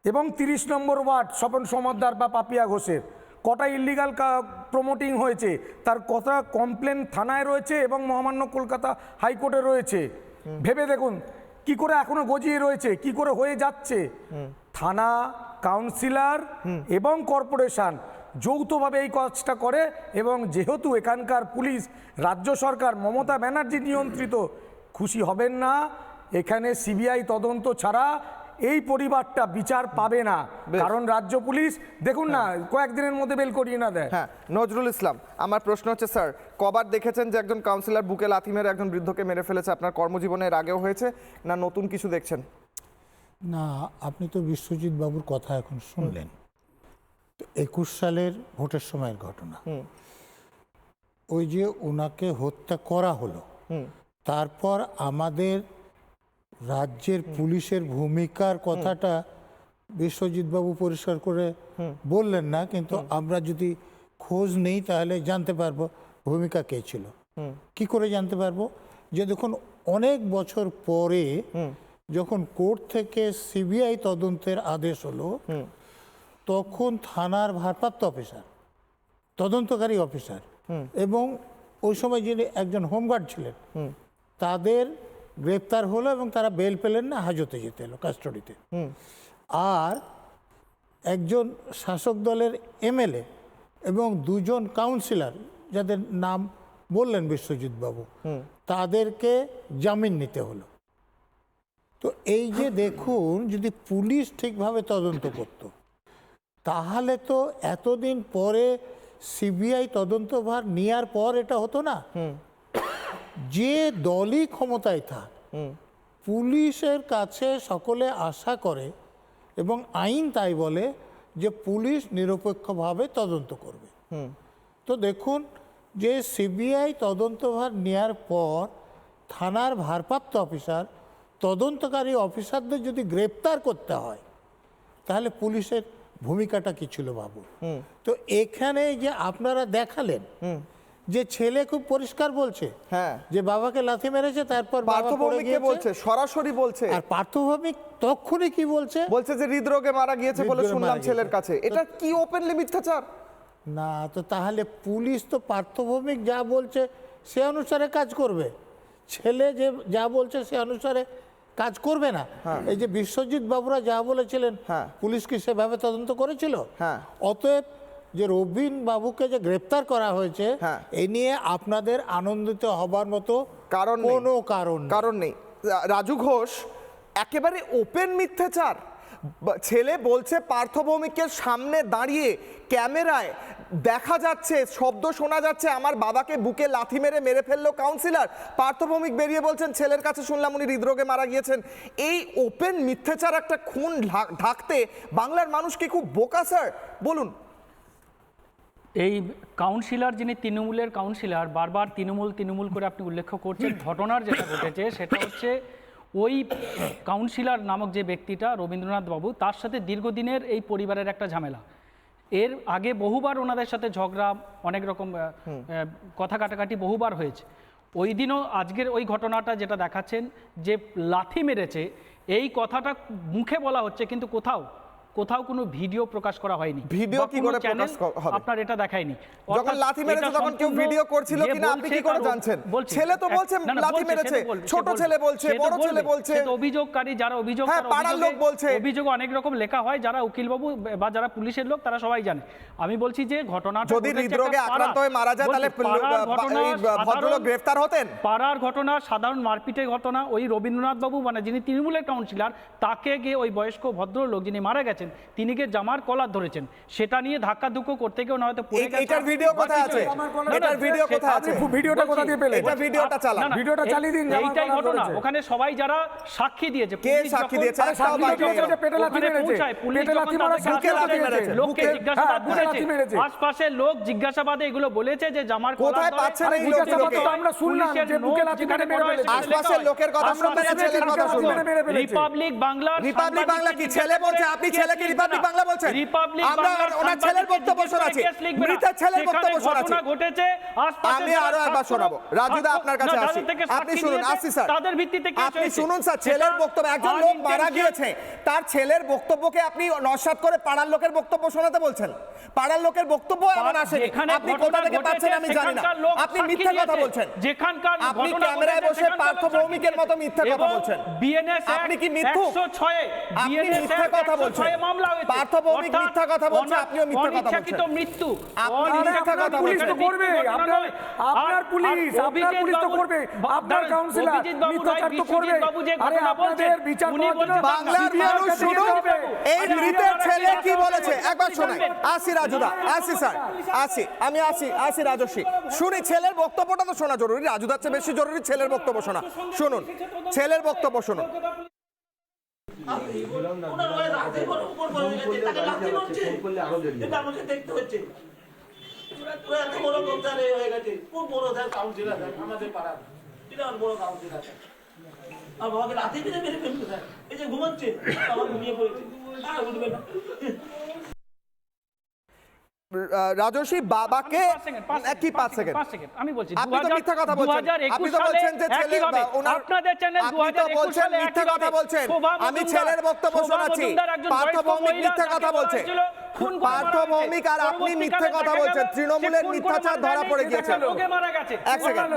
এবং 30 নম্বর ওয়ার্ড স্বপন সমাদ্দার বা পাপিয়া ঘোষের কটা ইল্লিগাল প্রমোটিং হয়েছে, তার কটা কমপ্লেন থানায় রয়েছে এবং মহামান্য কলকাতা হাইকোর্টে রয়েছে। ভেবে দেখুন কি করে এখনো গজিয়ে রয়েছে, কি করে হয়ে যাচ্ছে। থানা, কাউন্সিলর এবং কর্পোরেশন যৌথভাবে এই কাজটা করে এবং যেহেতু এখানকার পুলিশ রাজ্য সরকার মমতা ব্যানার্জি নিয়ন্ত্রিত, খুশি হবেন না, এখানে সিবিআই তদন্ত ছাড়া এই পরিবারটা বিচার পাবে না। কারণ রাজ্য পুলিশ দেখুন না কয়েকদিনের মধ্যে বেল করিয়ে না দেয়। হ্যাঁ, নজরুল ইসলাম, আমার প্রশ্ন হচ্ছে স্যার, কবার দেখেছেন যে একজন কাউন্সিলর বুকে লাথি মেরে একজন বৃদ্ধকে মেরে ফেলেছে? আপনার কর্মজীবনের আগেও হয়েছে, না নতুন কিছু দেখছেন? না, আপনি তো বিশ্বজিৎ বাবুর কথা এখন শুনলেন। 21 সালের ভোটের সময়ের ঘটনা, ওই যে ওনাকে হত্যা করা হলো, তারপর আমাদের রাজ্যের পুলিশের ভূমিকার কথাটা বিশ্বজিৎ বাবু পরিষ্কার করে বললেন না, কিন্তু আমরা যদি খোঁজ নেই তাহলে জানতে পারবো ভূমিকা কে ছিল। কি করে জানতে পারবো? যে দেখুন, অনেক বছর পরে যখন কোর্ট থেকে সিবিআই তদন্তের আদেশ হলো, তখন থানার ভারপ্রাপ্ত অফিসার, তদন্তকারী অফিসার এবং ওই সময় যিনি একজন হোমগার্ড ছিলেন, তাদের গ্রেপ্তার হলো এবং তারা বেল পেলেন না, হাজতে যেতে এলো, কাস্টডিতে। আর একজন শাসক দলের এমএলএ এবং দুজন কাউন্সিলর, যাদের নাম বললেন বিশ্বজিৎ বাবু, তাদেরকে জামিন নিতে হলো। তো এই যে দেখুন, যদি পুলিশ ঠিকভাবে তদন্ত করত, তাহলে তো এতদিন পরে সিবিআই তদন্তভার নেওয়ার পর এটা হতো না। যে দলই ক্ষমতায় থাক, পুলিশের কাছে সকলে আশা করে এবং আইন তাই বলে যে পুলিশ নিরপেক্ষভাবে তদন্ত করবে। তো দেখুন যে সিবিআই তদন্তভার নেওয়ার পর থানার ভারপ্রাপ্ত অফিসার, তদন্তকারী অফিসারদের যদি গ্রেপ্তার করতে হয় তাহলে পুলিশের ভূমিকাটা কি ছিল বাবু? তো এখানে যে আপনারা দেখালেন যে ছেলে খুব পরিষ্কার বলছে হ্যাঁ যে বাবাকে লাথি মেরেছে, তারপর বাবা পড়ে পার্থভৌমিক কে গিয়েছে। বলছে, সরাসরি বলছে। আর পার্থভৌমিক তখনই কি বলছে? বলছে যে হৃদরোগে মারা গিয়েছে বলে হৃদরোগে শুনলাম মারা ছেলের গিয়েছে। কাছে। এটা কি ওপেনলি মিথ্যাচার? না, তো তাহলে পুলিশ তো পার্থভৌমিক যা বলছে সে অনুসারে কাজ করবে, ছেলে যে যা বলছে সে অনুসারে কাজ করবে না। এই যে বিশ্বজিৎ বাবুরা যা বলেছিলেন, পুলিশ কি সেভাবে তদন্ত করেছিল? অতএব যে রবিন বাবুকে যে গ্রেপ্তার করা হয়েছে এই নিয়ে আপনাদের আনন্দিত হবার মতো কোনো কারণ নেই। রাজু ঘোষ, একেবারে ওপেন মিথ্যাচার। ছেলে বলছে পার্থভৌমিকের সামনে দাঁড়িয়ে ক্যামেরায় দেখা যাচ্ছে, শব্দ শোনা যাচ্ছে, আমার বাবাকে বুকে লাথি মেরে ফেললো কাউন্সিলর। পার্থভৌমিক বেরিয়ে বলছেন ছেলের কাছে শুনলাম উনি হৃদরোগে মারা গিয়েছেন। এই ওপেন মিথ্যাচার একটা খুন ঢাকতে বাংলার মানুষ কি খুব বোকা স্যার? বলুন। এই কাউন্সিলর, যিনি তৃণমূলের কাউন্সিলর, বারবার তৃণমূল করে আপনি উল্লেখ করছেন। ঘটনার যেটা ঘটেছে সেটা হচ্ছে ওই কাউন্সিলর নামক যে ব্যক্তিটা রবীন্দ্রনাথ বাবু, তার সাথে দীর্ঘদিনের এই পরিবারের একটা ঝামেলা। এর আগে বহুবার ওনাদের সাথে ঝগড়া, অনেক রকম কথা কাটাকাটি বহুবার হয়েছে। ওই দিনও আজকের ওই ঘটনাটা যেটা দেখাচ্ছেন যে লাথি মেরেছে, এই কথাটা মুখে বলা হচ্ছে কিন্তু কোথাও কোনো ভিডিও প্রকাশ করা হয়নি। ভিডিও কি করে প্রকাশ হবে? আপনার এটা দেখায়নি। যখন লাথি মেরেছে তখন কেউ ভিডিও করছিল কিনা আপনি কি করে জানছেন? ছেলে তো বলছে লাথি মেরেছে, ছোট ছেলে বলছে, বড় ছেলে বলছে, অভিযোগকারী যারা অভিযোগ, পাড়ার লোক বলছে। অভিযোগ অনেক রকম লেখা হয়, যারা উকিল বাবু বা যারা পুলিশের লোক তারা সবাই জানে। আমি বলছি যে ঘটনাটা যদি হৃদরোগে আক্রান্ত হয়ে মারা যায় তাহলে ভদ্রলোক গ্রেফতার হতেন। পাড়ার ঘটনা, সাধারণ মারপিটের ঘটনা। ওই রবীন্দ্রনাথ বাবু মানে যিনি তৃণমূলের কাউন্সিলর, তাকে গিয়ে ওই বয়স্ক ভদ্রলোক যিনি মারা গেছেন তিনি গিয়ে জামার কলার ধরেছেন। সেটা নিয়ে ধাক্কা ধুক্কো করতে গিয়ে নয়তো পড়ে গেছে। এটার ভিডিও কোথায় আছে? এটার ভিডিও কোথায় আছে? ভিডিওটা কোথা দিয়ে পেলেন? এটা ভিডিওটা চালান, ভিডিওটা চালিয়ে দিন। এইটাই ঘটনা। ওখানে সবাই যারা সাক্ষী দিয়েছে, কে সাক্ষী দিয়েছে? আশপাশের লোক জিজ্ঞাসাবাদে এগুলো বলেছে যে জামার কোথায় পাচ্ছেন এই লোকগুলোকে? আমরা শুনলাম যে বুকে লাথি মেরে মেরে আশপাশের লোকের কথা শুনবেন না, ছেলের কথা শুনবেন। রিপাবলিক বাংলা কি ছেলে বলছে? আপনি ছেলেকে রিপাবলিক বাংলা বলছেন? আমরা ওনার ছেলের বক্তব্য শোনাচ্ছি, মৃতের ছেলের বক্তব্য শোনাচ্ছি। আমি আরো একবার শোনাবো। রাজুদা আপনার কাছে আসি, আপনি শুনুন। আসি স্যার, তাদের ভিত্তিতে আপনি শুনুন স্যার। ছেলের বক্তব্য, একজন লোক মারা গিয়েছে, তার ছেলের বক্তব্যকে আপনি নস্যাৎ করে পাড়ার লোকের বক্তব্য শোনাতে বলছেন। পাড়ার লোকের বক্তব্য এমন আসেনি। আপনি কোথা থেকে পাচ্ছেন আমি জানি না। আপনি মিথ্যা কথা বলছেন। আপনি ক্যামেরায় বসে পার্থভৌমিকের মতো মিথ্যা কথা বলছেন। আপনি কি মিথ্যুক? আপনি মিথ্যা কথা বলছেন। পার্থভৌমিক মিথ্যা কথা বলছে, আপনিও মিথ্যা কথা বলছেন। মৃত্যু আপনি মিথ্যা কথা পুলিশ তো বলছেন। করবে, আপনার পুলিশ তো করবে, আপনার কাউন্সিলর মিথ্যাচার তো করবে। আরে আপনাদের বিচার বাংলার মানুষ শুনুন, এই মৃতের ছেলে কি বলেছে একবার শোনাই। আসি রাজুদা, আসি স্যার, আসি রাজস্বী। শুনি, ছেলের বক্তব্যটা তো শোনা জরুরি, রাজুদার চেয়ে বেশি জরুরি ছেলের বক্তব্য শোনা। শুনুন, ছেলের বক্তব্য শুনুন। দেখতে হচ্ছে এত বড় কবজারে হয়ে গেছে, খুব বড় কাউন্সিলর আমাদের পাড়ার, বিরাট বড় কাউন্সিলর। আর বাবাকে রাতে মেরে ফেলতে স্যার, এই যে ঘুমাচ্ছে, আমার ঘুমিয়ে পড়েছে, আর উঠবে না। রাজস্বী বাবাকে কি 5 সেকেন্ড আমি বলছি, আপনি তো মিথ্যা কথা বলছেন। আপনি তো বলছেন যে ছেলে আপনাদের চ্যানেল আপনি তো বলছেন মিথ্যা কথা বলছেন। আমি ছেলের বক্তব্য শোনাচ্ছি। পার্থভৌমিক মিথ্যা কথা বলছে। পার্থভৌমিক আর আপনি মিথ্যা কথা বলছেন। তৃণমূলের মিথ্যাচার ধরা পড়ে গিয়েছে। এক সেকেন্ড,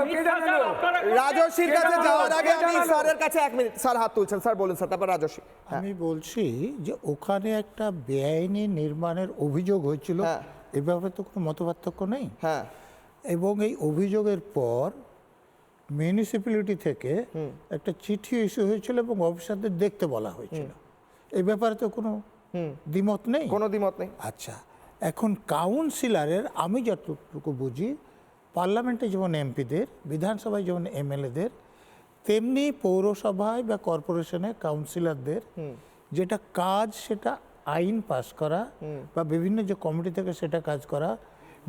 রাজস্বীর কাছে যাওয়ার আগে আমি স্যারের কাছে 1 মিনিট। স্যার হাত তুলছেন, স্যার বলুন স্যার, তারপর রাজস্বী। আমি বলছি যে ওখানে একটা বেআইনি নির্মাণের অভিযোগ হয়েছিল, এ ব্যাপারে তো কোনো মতপার্থক্য নেই। এবং এই অভিযোগের পর মিউনিসিপ্যালিটি থেকে একটা চিঠি ইস্যু হয়েছিল এবং অফিসারদের দেখতে বলা হয়েছিল। এই ব্যাপারে তো কোনো দ্বিমত নেই? কোনো দ্বিমত নেই। আচ্ছা, এখন কাউন্সিলরের আমি যতটুকু বুঝি, পার্লামেন্টে যেমন এমপিদের, বিধানসভায় যেমন এমএলএদের, তেমনি পৌরসভায় বা কর্পোরেশনে কাউন্সিলরদের যেটা কাজ সেটা আইন পাস করা বা বিভিন্ন যে কমিটি থেকে সেটা কাজ করা,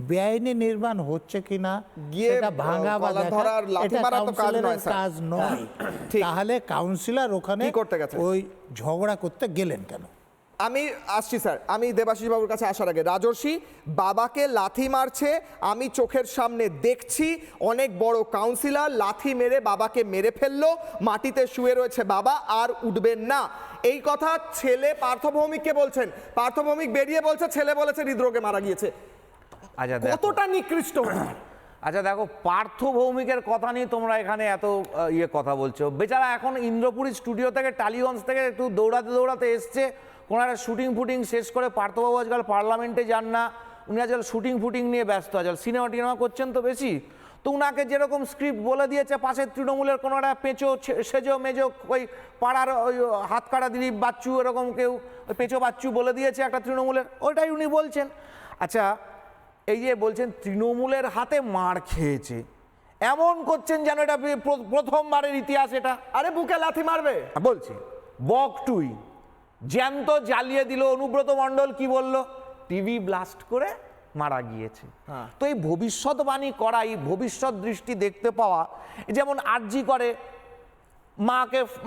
বেআইনি নির্মাণ হচ্ছে কিনা গিয়ে সেটা ভাঙা বা গলা দেখা, ধরা আর লাথি এটা মারা তো কাজ নয়, কাউন্সিলরের স্যার। কাজ নয়। তাহলে কাউন্সিলর ওখানে কি করতে গেছে? ওই ঝগড়া করতে গেলেন কেন? আমি আসছি স্যার, আমি দেবাশিস বাবুর কাছে আসার আগে, রাজর্ষি বাবাকে লাথি মারছে, আমি চোখের সামনে দেখছি, অনেক বড় কাউন্সিলর লাথি মেরে বাবাকে মেরে ফেললো, মাটিতে শুয়ে রয়েছে বাবা, আর উঠবেন না। এই কথা ছেলে পার্থ ভৌমিককে বলছেন, পার্থ ভৌমিক বেরিয়ে বলছে ছেলে বলেছে হৃদরোগে মারা গিয়েছে। আচ্ছা দেখো, কতটা নিকৃষ্ট! আচ্ছা দেখো, পার্থ ভৌমিকের কথা নিয়ে তোমরা এখানে এত কথা বলছো। বেচারা এখন ইন্দ্রপুরী স্টুডিও থেকে, টালিগঞ্জ থেকে একটু দৌড়াতে দৌড়াতে এসছে, কোনো একটা শুটিং ফুটিং শেষ করে। পার্থবাবু আজকাল পার্লামেন্টে যান না, উনি আজকাল শুটিং ফুটিং নিয়ে ব্যস্ত আছেন, সিনেমা টিনেমা করছেন তো বেশি। তো উনাকে যেরকম স্ক্রিপ্ট বলে দিয়েছে, পাশের তৃণমূলের কোনো একটা পেঁচো সেজো মেজো, ওই পাড়ার ওই হাত কাটা দিলীপ বাচ্চু, এরকম কেউ ওই পেঁচো বাচ্চু বলে দিয়েছে একটা তৃণমূলের, ওইটাই উনি বলছেন। আচ্ছা, এই যে বলছেন তৃণমূলের হাতে মার খেয়েছে, এমন করছেন যেন এটা প্রথমবারের ইতিহাস। এটা আরে বুকে লাথি মারবে বলছি, বকটুই জ্যান্ত জ্বালিয়ে দিল। অনুব্রত মণ্ডল কি বলল? টিভি ব্লাস্ট করে মারা গিয়েছে। তো এই ভবিষ্যৎবাণী করা, এই ভবিষ্যৎ দৃষ্টি দেখতে পাওয়া, যেমন আরজি করে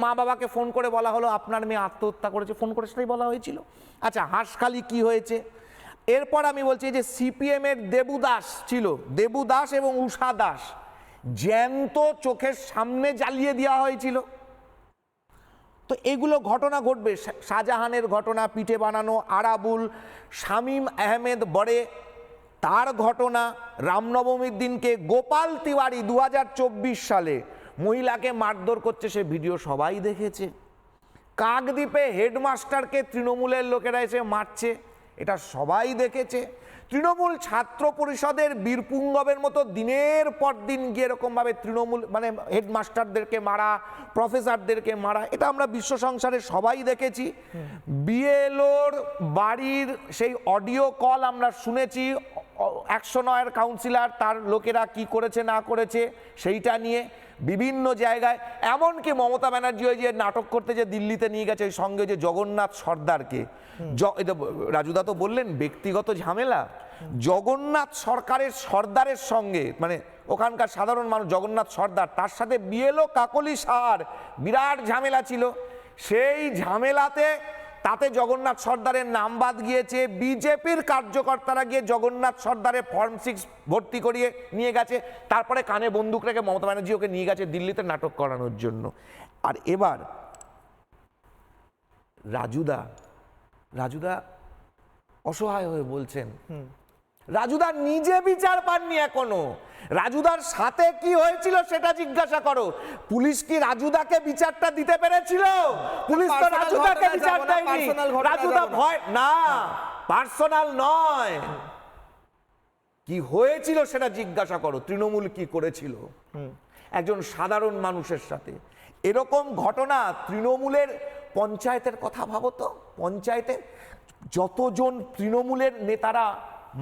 মা বাবাকে ফোন করে বলা হলো আপনার মেয়ে আত্মহত্যা করেছে, ফোন করে সেটাই বলা হয়েছিল। আচ্ছা, হাঁসখালি কি হয়েছে? এরপর আমি বলছি যে সিপিএম এর দেবুদাস ছিল, দেবুদাস এবং উষা দাস জ্যান্ত চোখের সামনে জ্বালিয়ে দেওয়া হয়েছিল। তো এগুলো ঘটনা ঘটবে। শাহজাহানের ঘটনা, পিঠে বানানো, আরাবুল, শামীম আহমেদ বড়ে তার ঘটনা, রামনবমীর দিনকে গোপাল তিওয়ারি 2024 সালে মহিলাকে মারধর করছে, সে ভিডিও সবাই দেখেছে। কাকদ্বীপে হেডমাস্টারকে তৃণমূলের লোকেরা এসে মারছে, এটা সবাই দেখেছে। তৃণমূল ছাত্র পরিষদের বীরপুঙ্গবের মতো দিনের পর দিন গিয়ে এরকমভাবে তৃণমূল মানে হেডমাস্টারদেরকে মারা, প্রফেসরদেরকে মারা, এটা আমরা বিশ্ব সংসারে সবাই দেখেছি। বিএলওর বাড়ির সেই অডিও কল আমরা শুনেছি, 109 কাউন্সিলর তার লোকেরা কি করেছে না করেছে সেইটা নিয়ে বিভিন্ন জায়গায়। এমনকি মমতা ব্যানার্জি ওই যে নাটক করতে যে দিল্লিতে নিয়ে গেছে, ওই সঙ্গে যে জগন্নাথ সর্দারকে, রাজুদা তো বললেন ব্যক্তিগত ঝামেলা, জগন্নাথ সর্দারের সঙ্গে মানে ওখানকার সাধারণ মানুষ, জগন্নাথ সর্দার, তার সাথে বিএলও কাকলি সার বিরাট ঝামেলা ছিল। সেই ঝামেলাতে তাতে জগন্নাথ সর্দারের নাম বাদ গিয়েছে। বিজেপির কার্যকর্তারা গিয়ে জগন্নাথ সর্দারের ফর্ম 6 ভর্তি করিয়ে নিয়ে গেছে, তারপরে কানে বন্দুক রেখে মমতা ব্যানার্জি ওকে নিয়ে গেছে দিল্লিতে নাটক করানোর জন্য। আর এবার রাজুদা অসহায় হয়ে বলছেন, রাজুদা নিজে বিচার পাননি এখনো। রাজুদার সাথে কি হয়েছিল সেটা জিজ্ঞাসা করো। পুলিশ কি রাজুদাকে বিচারটা দিতে পেরেছিল? পুলিশ তো রাজুদাকে বিচার দেয়নি। রাজুদা ভয় না, পার্সোনাল নয়, কি হয়েছিল সেটা জিজ্ঞাসা করো। তৃণমূল কি করেছিল একজন সাধারণ মানুষের সাথে? এরকম ঘটনা তৃণমূলের পঞ্চায়েতের কথা ভাবো তো, পঞ্চায়েতে যতজন তৃণমূলের নেতারা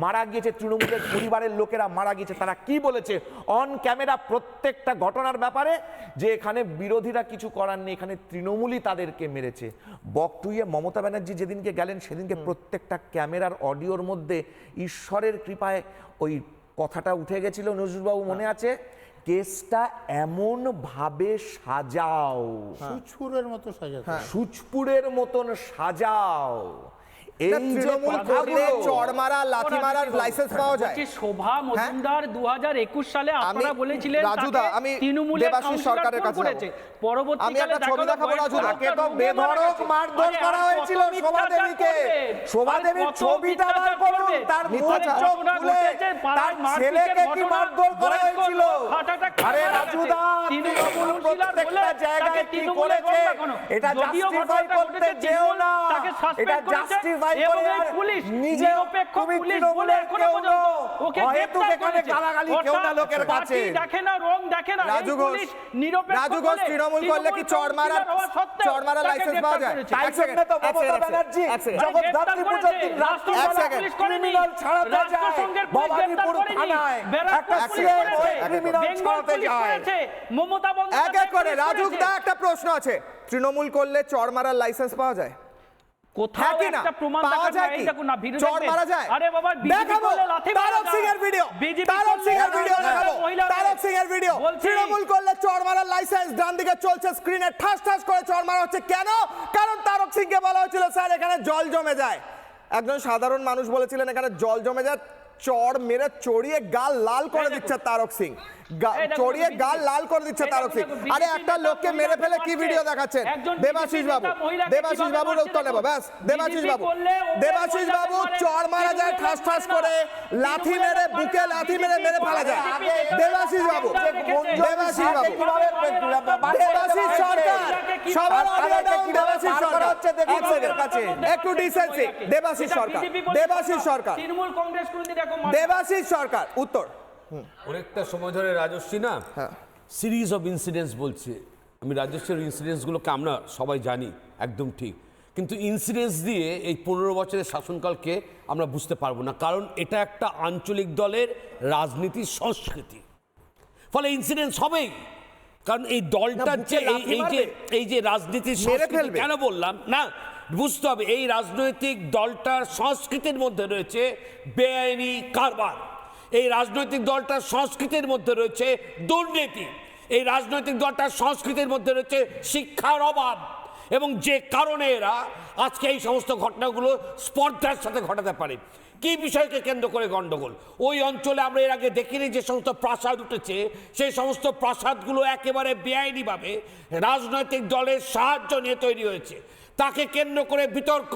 মারা গিয়েছে, তৃণমূলের পরিবারের লোকেরা মারা গিয়েছে, তারা কি বলেছে অন ক্যামেরা প্রত্যেকটা ঘটনার ব্যাপারে, যে এখানে বিরোধীরা কিছু করার নেই, এখানে তৃণমূলই তাদেরকে মেরেছে। বকটুইয়ে মমতা ব্যানার্জি যেদিনকে গেলেন সেদিনকে প্রত্যেকটা ক্যামেরার অডিওর মধ্যে ঈশ্বরের কৃপায় ওই কথাটা উঠে গেছিল। নজরুলবাবু মনে আছে? কেসটা এমন ভাবে সাজাও, সুচপুরের মতো সাজাতে, সুচপুরের মতন সাজাও, এই তৃণমূল করলে চড় মারা লাথি মারার লাইসেন্স পাওয়া যায়। শোভা মজুমদার 2021 সালে আপনারা বলেছিলেন রাজুদা, আমি দেবাশিস সরকারের কাছে করেছে, পরবর্তীকালে আমি একটা ছবি দেখাবো রাজুদা, তাকে তো বেধড়ক মারধর করা হয়েছিল শোভা দেবীকে। শোভা দেবীর ছবিটা বার করুন, তার মুখ চোখ খুলে তার ছেলেকে কি মারধর করা হয়েছিল। আরে রাজুদা, প্রত্যেকটা জায়গায় কি করেছে এটা জাস্টিফাই করতে যেও না, এটা জাস্টিফাই করে নিজে তুমি তৃণমূলের কেউ নও, ওকে হয়তো গ্রেফতার এখানে করেছে। গালাগালি কেউ না অর্থাৎ লোকের কাছে। পার্টি দেখে না, রং দেখে না, এই রাজু ঘোষ, পুলিশ নিরপেক্ষ রাজু ঘোষ বলে তৃণমূল করলে কি চড় মারা কাউন্সিলর হওয়া সত্ত্বেও চড় মারা তাকে লাইসেন্স পাওয়া যায়? গ্রেফতার তাই এক সেকেন্ড, জন্য তো এক মমতা সেকেন্ড, ব্যানার্জি এক সেকেন্ড। জগদ্ধাত্রী পুজোর দিন রাষ্ট্রীয় এক সেকেন্ড। ক্রিমিনাল ছাড়াতে যায় ভবানীপুর থানায় একটা ক্রিমিনাল ছাড়াতে যায়। মমতা এক এক করে রাজুক দা একটা প্রশ্ন আছে, তৃণমূল করলে চড় মারার লাইসেন্স পাওয়া যায়? কোথাও হ্যাঁ কি না? একটা প্রমাণ পাওয়া দেখানো যায় হয়, কি? এই দেখুন না, ভিডিও চড় দেখবেন। মারা যায়? আরে বাবা, বিজেপি দেখাবো। করলে লাথি মারা তারক যায়। সিং এর ভিডিও, বিজেপি তারক করলে সিং এর ভিডিও দেখাবো, মহিলাদের তারক সিং এর ভিডিও। বলছি। তৃণমূল করলে চড় মারার লাইসেন্স ডান দিকে চলছে, স্ক্রিনে ঠাস ঠাস করে চড় মারা হচ্ছে। কেন? কারণ তারক সিংকে বলা হয়েছিল স্যার এখানে জল জমে যায়। একজন সাধারণ মানুষ বলেছিলেন এখানে জল জমে যায়, চড় মেরে চড়িয়ে গাল লাল করে দিচ্ছে তারক সিং, চড়িয়ে গাল লাল করে দিচ্ছে তারক সিং। আরে একটা লোককে মেরে ফেলে কি ভিডিও দেখাচ্ছেন? দেবাশিস বাবু, দেবাশিস বাবুর উত্তর নেবো, ব্যাস। দেবাশিস বাবু, দেবাশিস বাবু, চড় মারা যায় ঠাস ঠাস করে, লাথি মেরে বুকে লাথি মেরে মেরে ফেলা যায়। দেবাশিস বাবু, দেবাশিস বাবু, দেবাশিস সরকার, সবার অডিও ডাউন, দেবাশিস সরকার, এক সেকেন্ড, একটু ডিসেন্সি। দেবাশিস সরকার, দেবাশিস সরকার, তৃণমূল কংগ্রেস কোনোদিন এরকম দেবাশিস সরকার, উত্তর। অনেকটা সময় ধরে রাজশ্রী না সিরিজ অফ ইনসিডেন্টস বলছে। আমি রাজশ্রীর ইনসিডেন্টসগুলোকে আমরা সবাই জানি, একদম ঠিক, কিন্তু ইনসিডেন্টস দিয়ে এই 15 বছরের শাসনকালকে আমরা বুঝতে পারবো না, কারণ এটা একটা আঞ্চলিক দলের রাজনীতির সংস্কৃতি, ফলে ইনসিডেন্টস হবেই। কারণ এই দলটার যে এই যে রাজনীতির সংস্কৃতি, কেন বললাম না, বুঝতে হবে এই রাজনৈতিক দলটার সংস্কৃতির মধ্যে রয়েছে বেআইনি কারবার, এই রাজনৈতিক দলটার সংস্কৃতির মধ্যে রয়েছে দুর্নীতি, এই রাজনৈতিক দলটার সংস্কৃতির মধ্যে রয়েছে শিক্ষার অভাব, এবং যে কারণে এরা আজকে এই সমস্ত ঘটনাগুলো স্পর্ধার সাথে ঘটাতে পারে। কি বিষয়কে কেন্দ্র করে গন্ডগোল? ওই অঞ্চলে আমরা এর আগে দেখিনি যে সমস্ত প্রাসাদ উঠেছে, সেই সমস্ত প্রাসাদগুলো একেবারে বেআইনিভাবে রাজনৈতিক দলের সাহায্য নিয়ে তৈরি হয়েছে, তাকে কেন্দ্র করে বিতর্ক,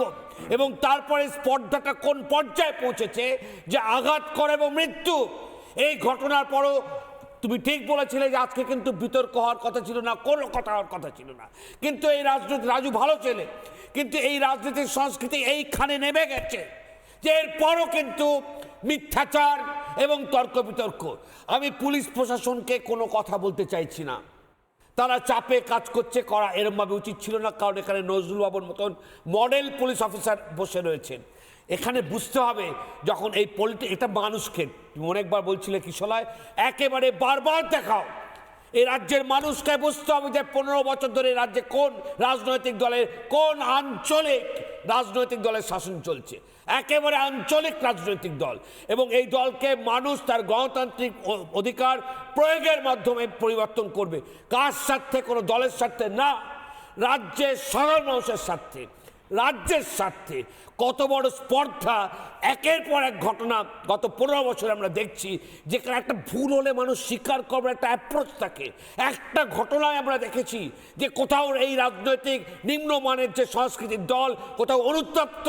এবং তারপরে স্পর্ধাটা কোন পর্যায়ে পৌঁছেছে যে আঘাত করে এবং মৃত্যু। এই ঘটনার পরও তুমি ঠিক বলেছিলে যে আজকে কিন্তু বিতর্ক হওয়ার কথা ছিল না, কোনো কথা হওয়ার কথা ছিল না, কিন্তু এই রাজনীতি, রাজু ভালো ছেলে, কিন্তু এই রাজনীতির সংস্কৃতি এইখানে নেমে গেছে যে এরপরও কিন্তু মিথ্যাচার এবং তর্ক বিতর্ক। আমি পুলিশ প্রশাসনকে কোনো কথা বলতে চাইছি না, তারা চাপে কাজ করছে, করা এরমভাবে উচিত ছিল না, কারণ এখানে নজরুল বাবুর মতন মডেল পুলিশ অফিসার বসে রয়েছেন। এখানে বুঝতে হবে যখন এই এটা মানুষকে, অনেকবার বলছিলে কিশোলায়, একেবারে বারবার দেখাও, এই রাজ্যের মানুষকে বুঝতে হবে যে 15 বছর ধরে রাজ্যে কোন রাজনৈতিক দলের, কোন আঞ্চলিক রাজনৈতিক দলের শাসন চলছে, একেবারে আঞ্চলিক রাজনৈতিক দল, এবং এই দলকে মানুষ তার গণতান্ত্রিক অধিকার প্রয়োগের মাধ্যমে পরিবর্তন করবে। কার স্বার্থে? কোনো দলের স্বার্থে না, রাজ্যের সাধারণ মানুষের স্বার্থে, রাজ্যের স্বার্থে। কত বড় স্পর্ধা, একের পর এক ঘটনা গত 15 বছরে আমরা দেখছি, যেখানে একটা ভুল হলে মানুষ স্বীকার করবার একটা অ্যাপ্রোচ থাকে। একটা ঘটনায় আমরা দেখেছি যে কোথাও এই রাজনৈতিক নিম্নমানের যে সংস্কৃতির দল কোথাও অনুতপ্ত,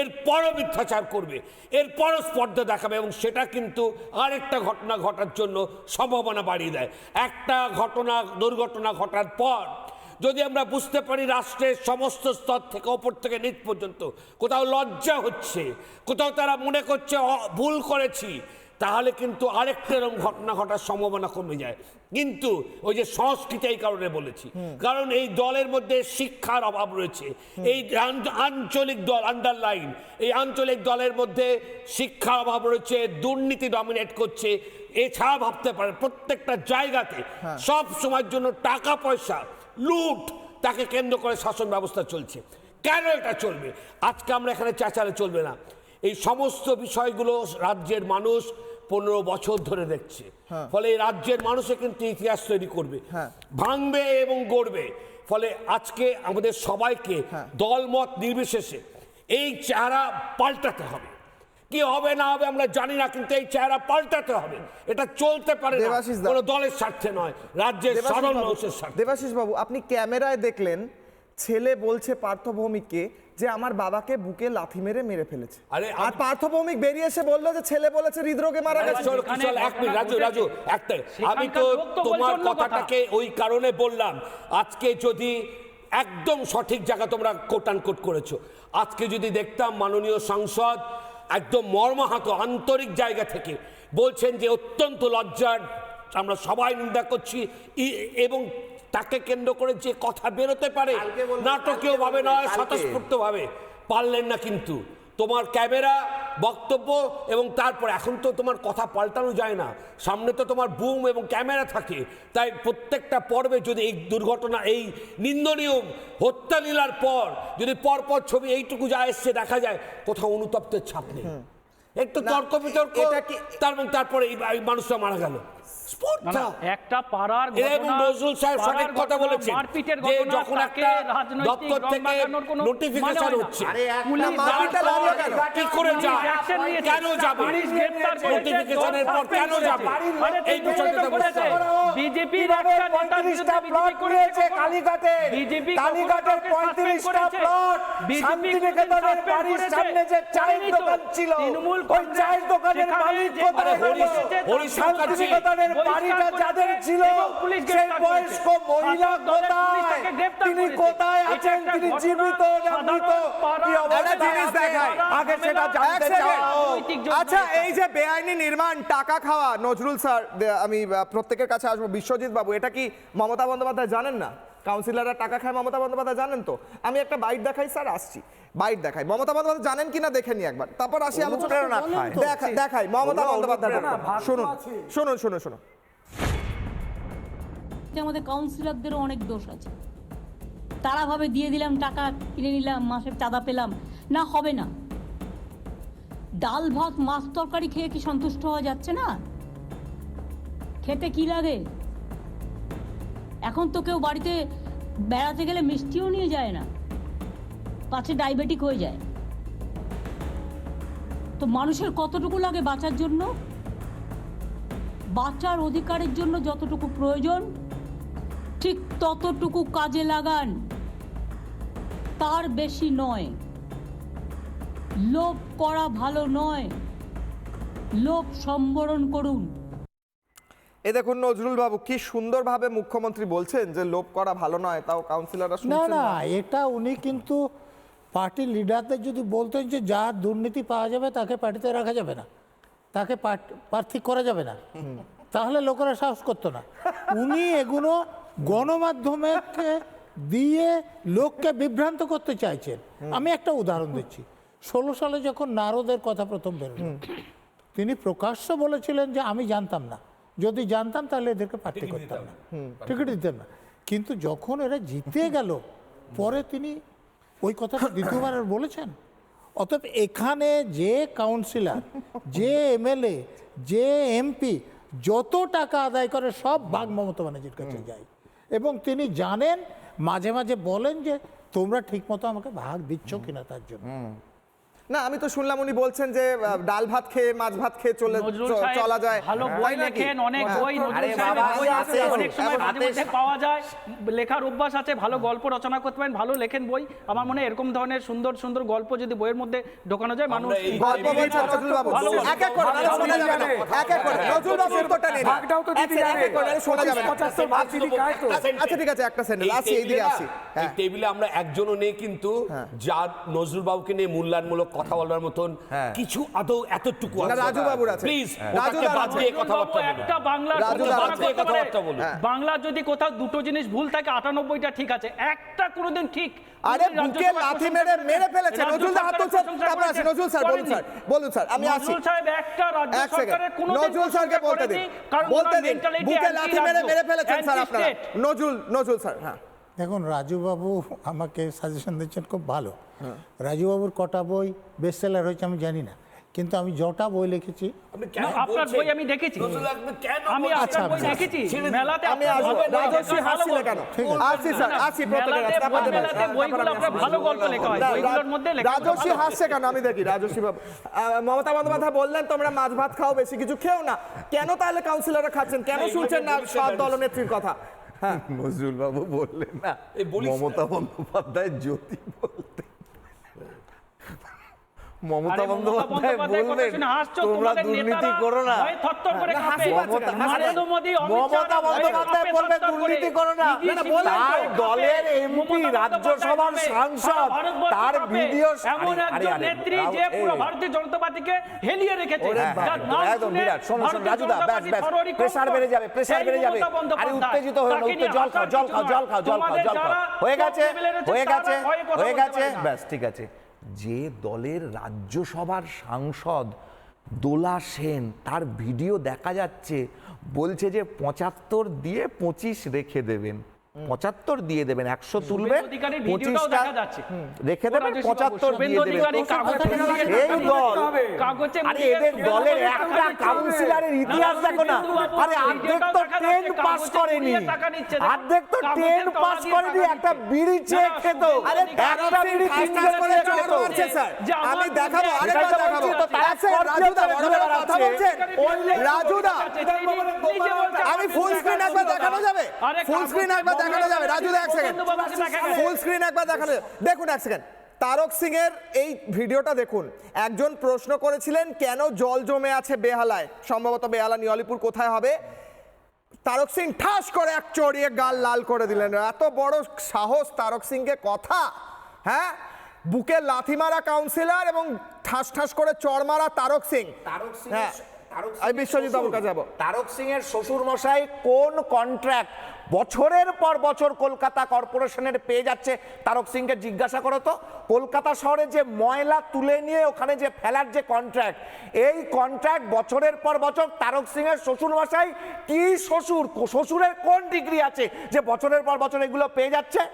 এরপরও মিথ্যাচার করবে, এরপরও স্পর্ধা দেখাবে, এবং সেটা কিন্তু আরেকটা ঘটনা ঘটার জন্য সম্ভাবনা বাড়িয়ে দেয়। একটা দুর্ঘটনা ঘটার পর যদি আমরা বুঝতে পারি রাষ্ট্রের সমস্ত স্তর থেকে ওপর থেকে নিচ পর্যন্ত কোথাও লজ্জা হচ্ছে, কোথাও তারা মনে করছে ভুল করেছি, তাহলে কিন্তু আরেকটা এরকম ঘটনা ঘটার সম্ভাবনা কমে যায়। কিন্তু ওই যে সংস্কৃতি, এই কারণে বলেছি, কারণ এই দলের মধ্যে শিক্ষার অভাব রয়েছে। এই আঞ্চলিক দল, আন্ডারলাইন, এই আঞ্চলিক দলের মধ্যে শিক্ষার অভাব রয়েছে, দুর্নীতি ডমিনেট করছে। এছাড়া ভাবতে পারেন প্রত্যেকটা জায়গাতে সব সময়ের জন্য টাকা পয়সা, লুট, তাকে কেন্দ্র করে শাসন ব্যবস্থা চলছে। কেন এটা চলবে? আজকে আমরা এখানে চেঁচালে চলবে না। এই সমস্ত বিষয়গুলো রাজ্যের মানুষ 15 বছর ধরে দেখছে, ফলে এই রাজ্যের মানুষে কিন্তু ইতিহাস তৈরি করবে, ভাঙবে এবং গড়বে। ফলে আজকে আমাদের সবাইকে দলমত নির্বিশেষে এই চেহারা পাল্টাতে হবে। কি হবে না হবে আমরা জানি না, কিন্তু এই চেহারা পাল্টাতে হবে। এটা চলতে পারে না, কোনো দলের স্বার্থে নয়, রাজ্যের সাধারণ মানুষের স্বার্থে। দেবাশিস বাবু, আপনি ক্যামেরায় দেখলেন ছেলে বলছে পার্থ ভৌমিককে যে আমার বাবাকে বুকে লাথি মেরে মেরে ফেলেছে, আর পার্থ ভৌমিক বেরিয়ে এসে বললো যে ছেলে বলেছে হৃদরোগে মারা গেছে। রাজু একটাই, আমি তো তোমার কথাটাকে ওই কারণে বললাম, আজকে যদি একদম সঠিক জায়গা তোমরা কোট আনকোট করেছো, আজকে যদি দেখতাম মাননীয় সাংসদ একদম মর্মাহত আন্তরিক জায়গা থেকে বলছেন যে অত্যন্ত লজ্জার আমরা সবাই নিন্দা করছি এবং তাকে কেন্দ্র করে যে কথা বেরোতে পারে নাটকীয় ভাবে নয় স্বতঃস্ফূর্ত ভাবে পারলেন না। কিন্তু তোমার ক্যামেরা বক্তব্য এবং তারপর এখন তো তোমার কথা পাল্টানো যায় না, সামনে তো তোমার বুম এবং ক্যামেরা থাকে, তাই প্রত্যেকটা পর্বে যদি এই দুর্ঘটনা এই নিন্দনীয় হত্যালীলার পর যদি পরপর ছবি এইটুকু যা এসছে দেখা যায় কোথাও অনুতপ্তের ছাপ নেই, একটু তর্ক বিতর্ক তারপরে এই মানুষটা মারা গেল। একটা পাড়ার এবং নজরুল সাহেব সঠিক কথা বলেছেন যে যখন একটা দপ্তর থেকে নোটিফিকেশন হচ্ছে কি করে যায়, কেন যাবে, নোটিফিকেশনের পর কেন যাবে, এই বিষয়টা বুঝতে হবে। বিজেপির একটা নেতার বিরুদ্ধে বিজেপি করেছে কালীঘাটে, বিজেপি কালীঘাটের 35টা প্লট শান্তিনিকেতনের বাড়ির সামনে যে চায়ের দোকান ছিল ওই চায়ের দোকানের মালিক কোথায় গেল, শান্তিনিকেতনের বাড়িটা যাদের ছিল সেই বয়স্ক মহিলা কোথায়, তিনি কোথায় আছেন, তিনি জীবিত না মৃত, কি অবস্থা আগে সেটা জানতে চাই। আচ্ছা, এই যে বেআইনি নির্মাণ, টাকা খাওয়া, নজরুল স্যার আমি প্রত্যেকের কাছে আসবো, বিশ্বজিৎ বাবু, এটা কি মমতা বন্দ্যোপাধ্যায় জানেন না? কাউন্সিলররা টাকা খায় মমতা বন্দ্যোপাধ্যায় জানেন তো? আমি একটা বাইট দেখাই স্যার, আসছি বাইট দেখাই, মমতা বন্দ্যোপাধ্যায় জানেন কিনা দেখে নি একবার, তারপর আসি আলোচনা। দেখাই মমতা বন্দ্যোপাধ্যায়, শুনুন শুনুন শুনুন শুনুন। আমাদের কাউন্সিলরদেরও অনেক দোষ আছে, তারা ভাবে দিয়ে দিলাম টাকা কিনে নিলাম মাসের চাঁদা পেলাম, না হবে না। ডাল ভাত মাছ তরকারি খেয়ে কি সন্তুষ্ট হওয়া যাচ্ছে না? খেতে কি লাগে? এখন তো কেউ বাড়িতে বেড়াতে গেলে মিষ্টিও নিয়ে যায় না, পাছে ডায়াবেটিক হয়ে যায়। তো মানুষের কতটুকু লাগে বাঁচার জন্য? বাঁচার অধিকারের জন্য যতটুকু প্রয়োজন ঠিক ততটুকু কাজে লাগান, তার বেশি নয়। লোভ করা ভালো নয়, লোভ সম্বরণ করুন। এই দেখুন নজরুল বাবু কি সুন্দরভাবে মুখ্যমন্ত্রী বলছেন যে লোভ করা ভালো নয়, তাও কাউন্সিলররা শুনছেন না। এটা উনি কিন্তু পার্টির লিডারদের যদি বলতেন যে যার দুর্নীতি পাওয়া যাবে তাকে পার্টিতে রাখা যাবে না, তাকে প্রার্থী করা যাবে না, তাহলে লোকেরা সাহস করতো না। উনি এগুলো গণমাধ্যমকে দিয়ে লোককে বিভ্রান্ত করতে চাইছেন। আমি একটা উদাহরণ দিচ্ছি, 16 সালে যখন নারদের কথা প্রথম বেরোলো, তিনি প্রকাশ্য বলেছিলেন যে আমি জানতাম না, যদি জানতাম তাহলে এদেরকে প্রার্থী করতাম না, টিকিট দিতেন না। কিন্তু যখন এরা জিতে গেল পরে তিনি ওই কথাটা দ্বিতীয়বার বলেছেন। অতএব এখানে যে কাউন্সিলর, যে এমএলএ, যে এমপি যত টাকা আদায় করে সব ভাগ মমতা ব্যানার্জির কাছে যায়, এবং তিনি জানেন, মাঝে মাঝে বলেন যে তোমরা ঠিকমতো আমাকে ভাগ দিচ্ছ কিনা তার জন্য। না, আমি তো শুনলাম উনি বলছেন যে ডাল ভাত খেয়ে মাছ ভাত খেয়ে চলা যায়। ভালো বই লেখেন, অনেক বই নজরুল সাহেবের বই আছে, অনেক সময় মাঝে মধ্যে পাওয়া যায়, লেখার অভ্যাস আছে, ভালো গল্প রচনা করতে পারেন, ভালো লেখেন বই। আমার মনে হয় এরকম ধরনের সুন্দর সুন্দর গল্প যদি বইয়ের মধ্যে ঢোকানো যায়, মানুষ গল্প বলছেন নজরুল বাবু, এক এক করে শোনা যাবে না, এক এক করে নজরুল বাবু উত্তরটা নেন, ভাগটাও তো দিতে জানে, এক এক করে শোনা যাবে না। আচ্ছা ঠিক আছে, একটা সেন্টেন্স আসি, এইদিকে আসি। এই টেবিলে আমরা একজনও নেই কিন্তু যার নজরুল বাবুকে নিয়ে মূল্যায়নমূলক কথা বলার মতন কিছু আদৌ এতটুকু আছে। রাজু বাবুর আছে, প্লিজ রাজু বাদ দিয়ে কথাবার্তা বলুন। একটা বাংলা যদি কোথাও দুটো জিনিস ভুল থাকে 98টা ঠিক আছে, একটা কোনোদিন ঠিক। আরে বুকে লাথি মেরে ফেলেছে নজরুল দা, হাত তুলছেন, তারপর আসি নজরুল স্যার, বলুন স্যার আমি আসি। নজরুল সাহেব একটা রাজ্য সরকারের কোনোদিন নজরুল স্যারকে বলতে দিন, বুকে লাথি মেরে ফেলেছেন স্যার আপনারা। নজরুল স্যার। হ্যাঁ দেখুন, রাজুবাবু আমাকে সাজেশন দিচ্ছেন, খুব ভালো। রাজুবাবুর কটা বই বেস্ট সেলার হয়েছে আমি জানি না, কিন্তু আমি যটা বই লিখেছি, আপনার বই আমি দেখেছি, আমি আপনার বই দেখেছি মেলাতে। আমি আসবো, রাজস্বী হাসিলে কেন? আসি স্যার, আসি প্রত্যেকের কাছে, মেলাতে বইগুলো আপনার ভালো গল্প লেখা হয়, বইগুলোর মধ্যে লেখা। রাজস্বী হাসছে কেন আমি দেখি। রাজস্বী বাবু, মমতা বন্দ্যোপাধ্যায় বললেন তোমরা মাছ ভাত খাও, বেশি কিছু খেও না, কেন তাহলে কাউন্সিলররা খাচ্ছেন, কেন শুনছেন না সব দলনেত্রীর কথা? হ্যাঁ, নজরুল বাবু বললেন না মমতা বন্দ্যোপাধ্যায় যদি বলতেন মমতা আরে বন্দ্যোপাধ্যায় বন্দ্যোপাধ্যায় কথা বলবেন শুনে হাসছো, তোমরা তোমাদের দুর্নীতি নেতারা করো না। ভয়ে থরথর করে না, কাঁপে। মমতা নরেন্দ্র মোদী, অমিত শাহ মমতা ভয়ে বন্দ্যোপাধ্যায় কাঁপে, বলবে থরথর করে। দুর্নীতি করো না। ইডি, সিবিআই তার কাঁপে। দলের এমপি মমতা রাজ্যসভার বন্দ্যোপাধ্যায় সাংসদ ভারতবর্ষ তার কাঁপে। ভিডিও এমন একজন নেত্রী যে পুরো ভারতীয় জনতা পার্টিকে হেলিয়ে রেখেছে, যার নাম একদম শুনে বিরাট। শোনো ভারতীয় রাজুদা, জনতা ব্যাস পার্টি ব্যাস ফরওয়ার্ডই প্রেসার কম বেড়ে যাবে, করে। প্রেসার সেই বেড়ে যাবে। মমতা আরে বন্দ্যোপাধ্যায়, উত্তেজিত হয়ে না, তাকে নিয়ে জল খাও, হাসার জল কিছু খাও, নয়। জল খাও, জল খাও, তোমাদের জল খাও। যারা হয়ে গেছে, top level এ রয়েছে, হয়ে তারা গেছে, ভয়ে কথা হয়ে বলতে গেছে, পারে না। ব্যাস ঠিক আছে। যে দলের রাজ্যসভার সাংসদ দোলা সেন, তার ভিডিও দেখা যাচ্ছে, বলছে যে 75 দিয়ে 25 রেখে দেবেন, 75 দিয়ে দেবেন, 100 তুলবে, শুভেন্দু অধিকারীর ভিডিওটাও 25টা দেখা যাচ্ছে। রেখে দেবেন, 75 দিয়ে শুভেন্দু দেবেন। অধিকারী কাগজে মুড়িয়ে এই টাকা দল, কাগজে আরে মুড়িয়ে এদের শুভেন্দু দলের অধিকারী একটা টাকা নিচ্ছে। কাউন্সিলরের ইতিহাস দেখো না। আরে অর্ধেক তো 10 পাস করেনি, অর্ধেক তো 10 পাস করেনি, একটা বিড়ি চেক খেত, একটা বিড়ি 3 জন করে খেত। আমি দেখাবো, আরেকবার এটাই তো দেখাবো। বলছি তো, তারা আচ্ছা, স্করপিও রাজুদা, ধরে বড় বড় কথা বেড়াচ্ছে। বলছেন। রাজুদা, আমি ফুল স্ক্রিন একবার দেখানো যাবে? ফুল স্ক্রিন একবার দেখানো যাবে? রাজুদা, এক সেকেন্ড, ফুল স্ক্রিন একবার দেখানো যাবে? দেখুন এক সেকেন্ড, তারক সিং এর এই ভিডিওটা দেখুন। একজন প্রশ্ন করেছিলেন কেন জল জমে আছে বেহালায়, সম্ভবত বেহালা নিয়লিপুর কোথায় হবে। তারক সিং ঠাস করে এক চড়িয়ে গাল লাল করে দিলেন। এত বড় সাহস তারক সিংকে কথা, হ্যাঁ? বুকে লাথি মারা কাউন্সিলর এবং ঠাস ঠাস করে চড় মারা তারক সিং। হ্যাঁ, আমি বিশ্বজিৎ বাবুর কাছে যাবো। তারক সিং এর শ্বশুর মশাই কোন কন্ট্রাক্ট বছরের পর বছর কলকাতা কর্পোরেশনের পেয়ে যাচ্ছে, তারক সিংকে জিজ্ঞাসা করো তো। কলকাতা শহরে যে ময়লা তুলে নিয়ে ওখানে যে ফেলার যে কন্ট্রাক্ট, এই কন্ট্রাক্ট বছরের পর বছর তারক সিং এর শ্বশুর মশাই কি শ্বশুরের কোন ডিগ্রি আছে যে বছরের পর বছর এগুলো পেয়ে যাচ্ছে?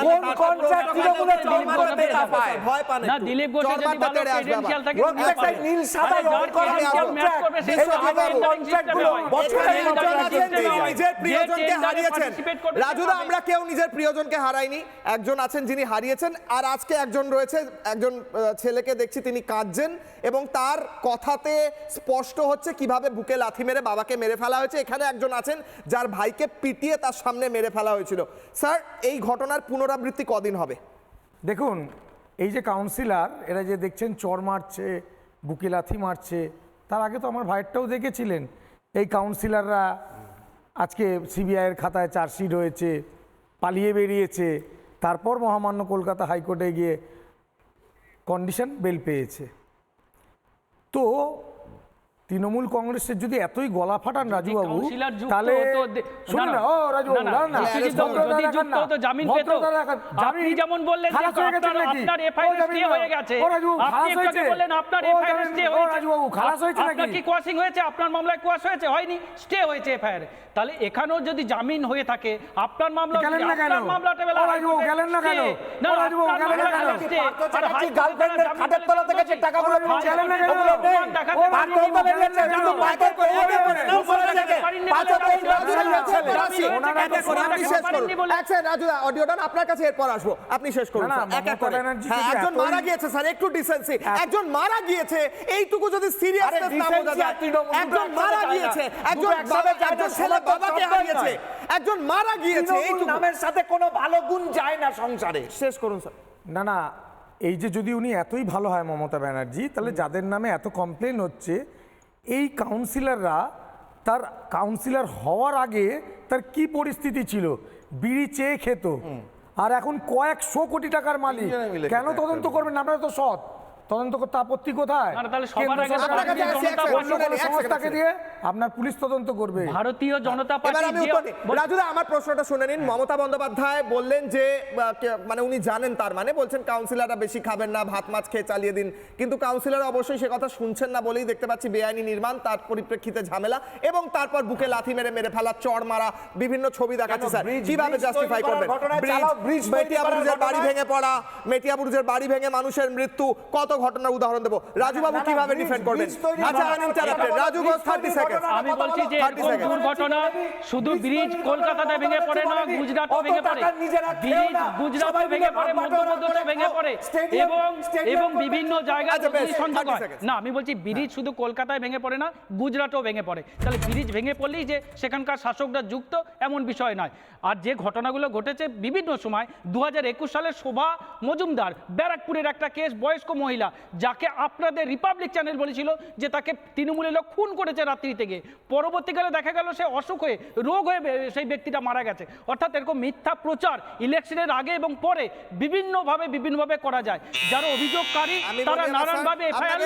কোন কন্ট্রাক্ট তৃণমূলের চরমার দেখা পায়? ভয় পান না, একটু। দিলীপ ঘোষের যদি ভালো credential থাকে, উনি প্রত্যেকটা পারেন। নীল সাদা আরে, রং যার করা credential match contract, করবে, সে এই তো আবার আগে contract tender গুলো হয়। বছরে এখানে বছরে একজন আছেন tender যিনি হয়। নিজের প্রিয়জনকে tender হারিয়েছেন। participate করবে, রাজুদা, সে আমরা কেউ নিজের প্রিয়জনকে হারাইনি। একজন আছেন যিনি হারিয়েছেন, আর আজকে একজন রয়েছে, একজন ছেলেকে দেখছি তিনি কাঁদছেন এবং তার কথাতে স্পষ্ট হচ্ছে কিভাবে বুকে লাথি মেরে বাবাকে মেরে ফেলা হয়েছে। এখানে একজন আছেন যার ভাইকে পিটিয়ে তার সামনে মেরে ফেলা হয়েছিল। স্যার, এই ঘটনার পুনরাবৃত্তি কদিন হবে? দেখুন, এই যে কাউন্সিলর, এরা যে দেখছেন চর মারছে, বুকে লাথি মারছে, তার আগে তো আমার ভাইয়েরটাও দেখেছিলেন। এই কাউন্সিলররা আজকে সিবিআইয়ের খাতায় চার্জশিট হয়েছে, পালিয়ে বেরিয়েছে, তারপর মহামান্য কলকাতা হাইকোর্টে গিয়ে কন্ডিশন বেল পেয়েছে। তো তৃণমূল কংগ্রেসের যদি এতই গলা ফাটান রাজুবাবু, কাউন্সিলর যুক্ত তাহলে হতো, শুনুন না, ও রাজুবাবু, না, দাঁড়ান না, বিশ্বজিৎ বাবু, ভদ্রতা যদি দেখান যুক্ত না, হতো, জামিন পেত। ভদ্রতা দেখান। আপনি যেমন বললেন যে খালাস হয়ে গেছে আপনার নাকি? FIR ও জামিন stay না। হয়ে গেছে। ও রাজুবাবু, আপনি খালাস একটু আগে হয়েছে? বললেন আপনার ও FIR জামিন, stay ও হয়েছে। রাজুবাবু, খালাস হয়েছে নাকি? আপনার কি কোয়াশিং হয়েছে? আপনার মামলায় কোয়াশ হয়েছে? হয়নি, স্টে হয়েছে FIR। তাহলে এখানেও যদি জামিন হয়ে থাকে, আপনার মামলা গেলেন না কেন? আপনার মামলাটা বেলা ও রাজুবাবু, গেলেন না কেন? না, ও রাজুবাবু, আপনার গেলেন না মামলা কেন? stay। পার্থ আর চ্যাটার্জি হাইকোর্টে গার্লফ্রেন্ডের জামিন খাটের তলা থেকে যে টাকাগুলো ও গেলেন না কেন? ওগুলো নেই। দেখাতে ও পার্থ রাজুবাবু, তো বেরিয়েছে, গেলেন না কিন্তু কেন? বাইকের করে ও গেলেন না কেন? উপরে থেকে। পার্থ তো এই ব্যবসায়ী ছেলে। অডিওটা আপনার কাছে এরপর আসবো, আপনি শেষ করুন। না, না, স্যার, এক এক মমতা করে। ব্যানার্জি হ্যাঁ, যদি একজন এতই- মারা গিয়েছে স্যার, একটু ডিসেন্সি। একজন মারা গিয়েছে, এইটুকু যদি সিরিয়াসনেস না বোঝা যায়। একজন মারা গিয়েছে, একজন ছেলে বাবাকে হারিয়েছে, একজন মারা গিয়েছে, এইটুকু নামের সাথে কোনো ভালো গুণ যায় না সংসারে। শেষ করুন স্যার। না না, এই যে যদি উনি এতই ভালো হয় মমতা ব্যানার্জি, তাহলে যাদের নামে এত কমপ্লেন হচ্ছে, এই কাউন্সিলররা তার কাউন্সিলর হওয়ার আগে তার কি পরিস্থিতি ছিল? বিড়ি চেয়ে খেত, আর এখন কয়েকশো কোটি টাকার মালিক। কেন তদন্ত করবেন না? আপনারা তো সৎ, তদন্ত করতে আপত্তি কোথায়? না, তাহলে সবার কেন্দ্র আগে সরকার আপনার কাছে আসি, এক অন্য সেকেন্ড, কোনো এক সেকেন্ড, সংস্থাকে দিয়ে আপনার পুলিশ তদন্ত করবে। ভারতীয় জনতা এবার পার্টি আমি উত্তর দিই। রাজুদা, আমার প্রশ্নটা শুনে নিন। মমতা বন্দ্যোপাধ্যায় বললেন যে মানে উনি জানেন, তার মানে বলছেন কাউন্সিলররা বেশি খাবেন না, ভাত মাছ খেয়ে চালিয়ে দিন। কিন্তু কাউন্সিলর অবশ্যই সে কথা শুনছেন না বলেই দেখতে পাচ্ছি বেআইনি নির্মাণ, তার পরিপ্রেক্ষিতে ঝামেলা এবং তারপর বুকে লাথি মেরে মেরে ফেলা, চড় মারা, বিভিন্ন ছবি দেখাচ্ছে। স্যার, কিভাবে জাস্টিফাই করবেন? মেটিয়াবুরুজের বাড়ি ভেঙে পড়া, মেটিয়াবুরুজের বাড়ি ভেঙে মানুষের মৃত্যু, কত ঘটনার উদাহরণ দেবো। রাজু বাবু কিভাবে ডিফেন্ড করবেন? আচ্ছা, রাজু ঘোষ 30 সেকেন্ড। আমি বলছি যে এরকম দুর্ঘটনা শুধু ব্রিজ কলকাতাতে ভেঙে পড়ে না, গুজরাটও ভেঙে পড়ে, ব্রিজ গুজরাটও ভেঙে পড়ে, মধ্যপ্রদেশও ভেঙে পড়ে, এবং বিভিন্ন জায়গায় সংযোগ হয় না। আমি বলছি ব্রিজ শুধু কলকাতায় ভেঙে পড়ে না, গুজরাটও ভেঙে পড়ে। তাহলে ব্রিজ ভেঙে পড়লেই যে সেখানকার শাসকরা যুক্ত এমন বিষয় নয়। আর যে ঘটনাগুলো ঘটেছে বিভিন্ন সময়, 2021 সালে শোভা মজুমদার, ব্যারাকপুরের একটা কেস, বয়স্ক মহিলা, যাকে আপনাদের রিপাবলিক চ্যানেল বলেছিল যে তাকে তৃণমূলের লোক খুন করেছে রাত্রি থেকে, পরবর্তীকালে দেখা গেল সে অসুখ হয়ে, রোগ হয়ে সেই ব্যক্তিটা মারা গেছে। অর্থাৎ এরকম মিথ্যা প্রচার ইলেকশনের আগে এবং পরে বিভিন্নভাবে করা যায়। যারা অভিযোগকারী তারা নানানভাবে এফআইআর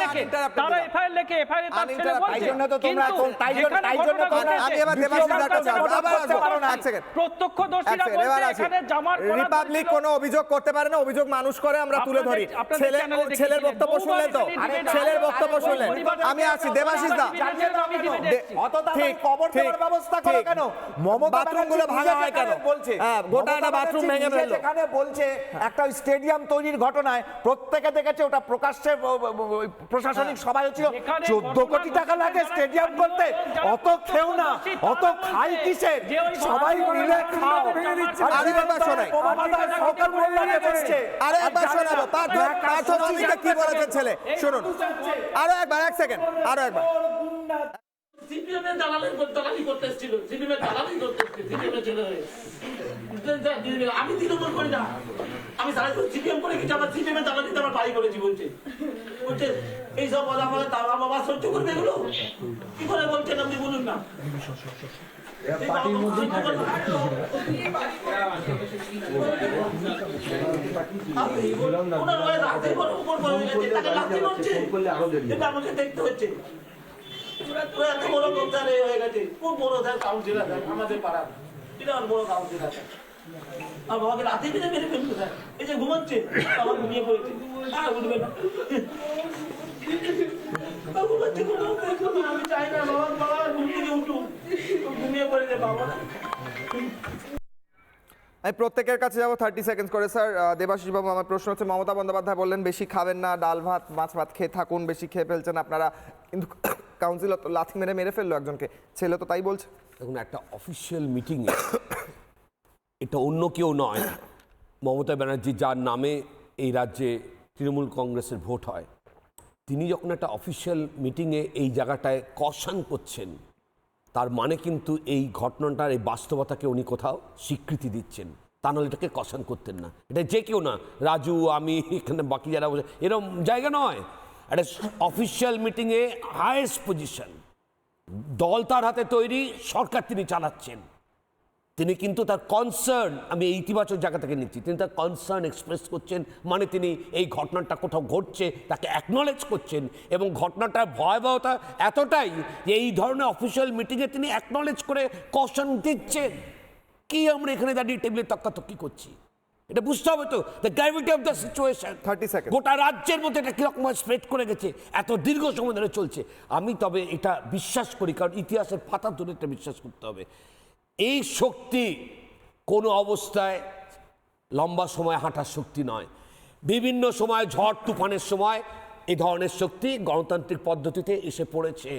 লেখে, এফআইআর তার ছেলে বলছে, প্রত্যক্ষদর্শীরা বলছে এখানে জামার রিপাবলিক কোনো অভিযোগ করতে পারে না, অভিযোগ মানুষ করে, আমরা তুলে ধরি। ছেলের বক্তব্য শুনলেন তো, ছেলের বক্তব্য শুনলেন। আমি আছি দেবাশিস দা, বাথরুমগুলো ভাঙা হয় কেন বলছে, গোটা একটা বাথরুম ভেঙে ফেললো, এখানে বলছে একটা স্টেডিয়াম তৈরির ঘটনায় প্রত্যেকে দেখেছে, ওটা প্রকাশ্যে প্রশাসনিক সভায় হচ্ছিল, 14 কোটি টাকা লাগে স্টেডিয়াম করতে। অত খেও না, অত খাই কিসের, সবাই মিলে খাও। আরেকবার শোনাই, সরকার মোল্লাকে বলছে, আরেকবার শোনাবো পার্থ কি বলেছেন ছেলে, শুনুন আরো একবার, এক সেকেন্ড, আরো একবার। সিপিএমের দালালি করতে এসেছিল, সিপিএমের দালালি করতে এসেছিল, সিপিএমের ছেলে হয়ে। আমি তৃণমূল করি না, আমি সারা সিপিএম করে কিছু, আমার সিপিএমের দালালিতে আমার বাড়ি করেছি বলছে। এইসব বলা বলে তার বাবা সহ্য করবে এগুলো? কি করে বলছেন আপনি বলুন না। আমাকে দেখতে হচ্ছে এত বড় লোকদার হয়ে গেছে, খুব বড় কাউন্সিলর আমাদের পাড়ার, বিরাট বড় কাউন্সিলর। আর বাবাকে রাতে দিনে মেরে ফেলতে দেয়, এই যে ঘুমাচ্ছে, বাবা ঘুমিয়ে পড়েছে, উঠবে না, আমি চাই না বাবা ঘুম থেকে উঠুক, ঘুমিয়ে পড়েছে বাবা। আমি প্রত্যেকের কাছে যাবো 30 সেকেন্ড করে। স্যার দেবাশিস বাবু, আমার প্রশ্ন হচ্ছে, মমতা বন্দ্যোপাধ্যায় বললেন বেশি খাবেন না, ডাল ভাত মাছ ভাত খেয়ে থাকুন, বেশি খেয়ে ফেলছেন আপনারা, কিন্তু কাউন্সিলর তো লাথি মেরে ফেললো একজনকে, ছেলে তো তাই বলছে। দেখুন, একটা অফিসিয়াল মিটিংয়ে এটা অন্য কেউ নয়, মমতা ব্যানার্জি, যার নামে এই রাজ্যে তৃণমূল কংগ্রেসের ভোট হয়, তিনি যখন একটা অফিসিয়াল মিটিংয়ে এই জায়গাটায় কশন করছেন, তার মানে কিন্তু এই ঘটনাটার এই বাস্তবতাকে উনি কোথাও স্বীকৃতি দিচ্ছেন, তা নাহলে এটাকে কশন করতেন না। এটা যে কেউ না, রাজু, আমি, এখানে বাকি যারা বসে, এরকম জায়গা নয়। একটা অফিসিয়াল মিটিংয়ে হাইয়েস্ট পজিশন, দল তার হাতে তৈরি, সরকার তিনি চালাচ্ছেন, তিনি কিন্তু তার কনসার্ন, আমি এই ইতিবাচক জায়গা থেকে নিচ্ছি, তিনি তার কনসার্ন এক্সপ্রেস করছেন, মানে তিনি এই ঘটনাটা কোথাও ঘটছে তাকে অ্যাকনলেজ করছেন, এবং ঘটনাটার ভয়াবহতা এতটাই যে এই ধরনের অফিসিয়াল মিটিংয়ে তিনি অ্যাকনলেজ করে কশন দিচ্ছেন। কি আমরা এখানে দাঁড়িয়ে টেবিলে তক্কাতক্কি করছি, এটা বুঝতে হবে তো, the gravity of the situation. 30 second. গোটা রাজ্যের মধ্যে এটা কীরকম স্প্রেড করে গেছে, এত দীর্ঘ সময় ধরে চলছে। আমি তবে এটা বিশ্বাস করি, কারণ ইতিহাসের পাতা ধরে এটা বিশ্বাস করতে হবে, এই শক্তি কোনো অবস্থায় লম্বা সময় হাঁটার শক্তি নয়। বিভিন্ন সময় ঝড় তুফানের সময় এই ধরনের শক্তি গণতান্ত্রিক পদ্ধতিতে এসে পড়েছে।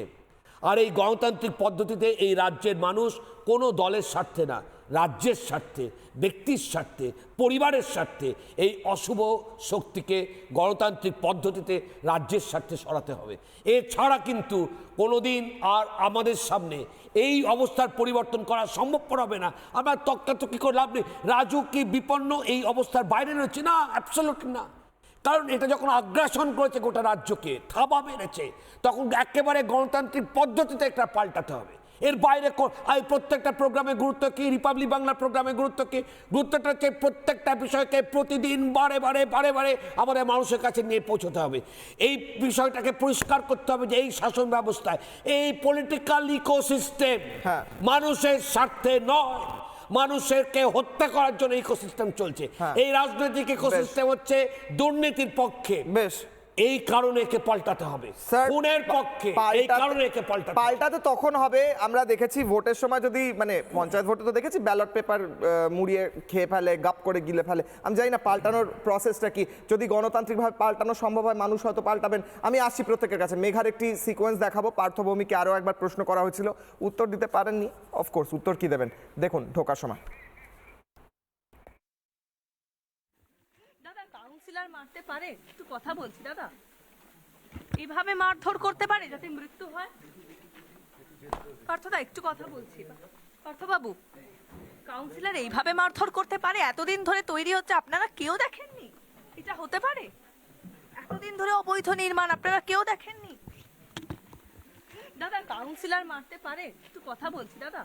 আর এই গণতান্ত্রিক পদ্ধতিতে এই রাজ্যের মানুষ কোনো দলের স্বার্থে না, রাজ্যের স্বার্থে, ব্যক্তির স্বার্থে, পরিবারের স্বার্থে এই অশুভ শক্তিকে গণতান্ত্রিক পদ্ধতিতে রাজ্যের স্বার্থে সরাতে হবে। এছাড়া কিন্তু কোনোদিন আর আমাদের সামনে এই অবস্থার পরিবর্তন করা সম্ভবপর হবে না। আমরা তক্কাতক্কি করে লাভ নেই, রাজু কি বিপন্ন এই অবস্থার বাইরে রয়েছে না, অ্যাবসলিউটলি না। কারণ এটা যখন আগ্রাসন করেছে গোটা রাজ্যকে, থাবা মেরেছে, তখন একেবারে গণতান্ত্রিক পদ্ধতিতে একটা পাল্টাতে হবে। এর বাইরে প্রত্যেকটা প্রোগ্রামে গুরুত্ব কি, রিপাবলিক বাংলার প্রোগ্রামে গুরুত্ব কি, গুরুত্বটা হচ্ছে প্রত্যেকটা বিষয়কে প্রতিদিন বারে বারে আমাদের মানুষের কাছে নিয়ে পৌঁছতে হবে। এই বিষয়টাকে পরিষ্কার করতে হবে যে এই শাসন ব্যবস্থায়, এই পলিটিক্যাল ইকোসিস্টেম মানুষের স্বার্থে নয়, মানুষেরকে হত্যা করার জন্য ইকোসিস্টেম চলছে। এই রাজনৈতিক ইকোসিস্টেম হচ্ছে দুর্নীতির পক্ষে। বেশ, এই কারণে একে পাল্টাতে হবে স্যার, খুনের পক্ষে এই কারণে একে পাল্টাতে হবে। পাল্টাতে তখন হবে, আমরা দেখেছি ভোটের সময় যদি মানে পঞ্চায়েত ভোটে তো দেখেছি ব্যালট পেপার মুড়িয়ে খেয়ে ফেলে, গাপ করে গিলে ফেলে। আমি জানি না পাল্টানোর প্রসেসটা কি, যদি গণতান্ত্রিকভাবে পাল্টানো সম্ভব হয় মানুষ হয়তো পাল্টাবেন। আমি আসছি প্রত্যেকের কাছে, মেঘার একটি সিকোয়েন্স দেখাবো। পার্থভূমিকে আরও একবার প্রশ্ন করা হয়েছিল, উত্তর দিতে পারেননি। অফকোর্স উত্তর কি দেবেন দেখুন ঢোকার সময়। দাদা কাউন্সিলর মারতে পারে? একটু কথা বলছি দাদা, এইভাবে মারধর করতে পারে যাতে মৃত্যু হয়? পার্থদা একটু কথা বলছি। পার্থবাবু, কাউন্সিলর এইভাবে মারধর করতে পারে? এতদিন ধরে তৈরি হচ্ছে, আপনারা কেউ দেখেননি এটা হতে পারে? এতদিন ধরে অবৈধ নির্মাণ আপনারা কেউ দেখেননি? দাদা কাউন্সিলর মারতে পারে? একটু কথা বলছি দাদা।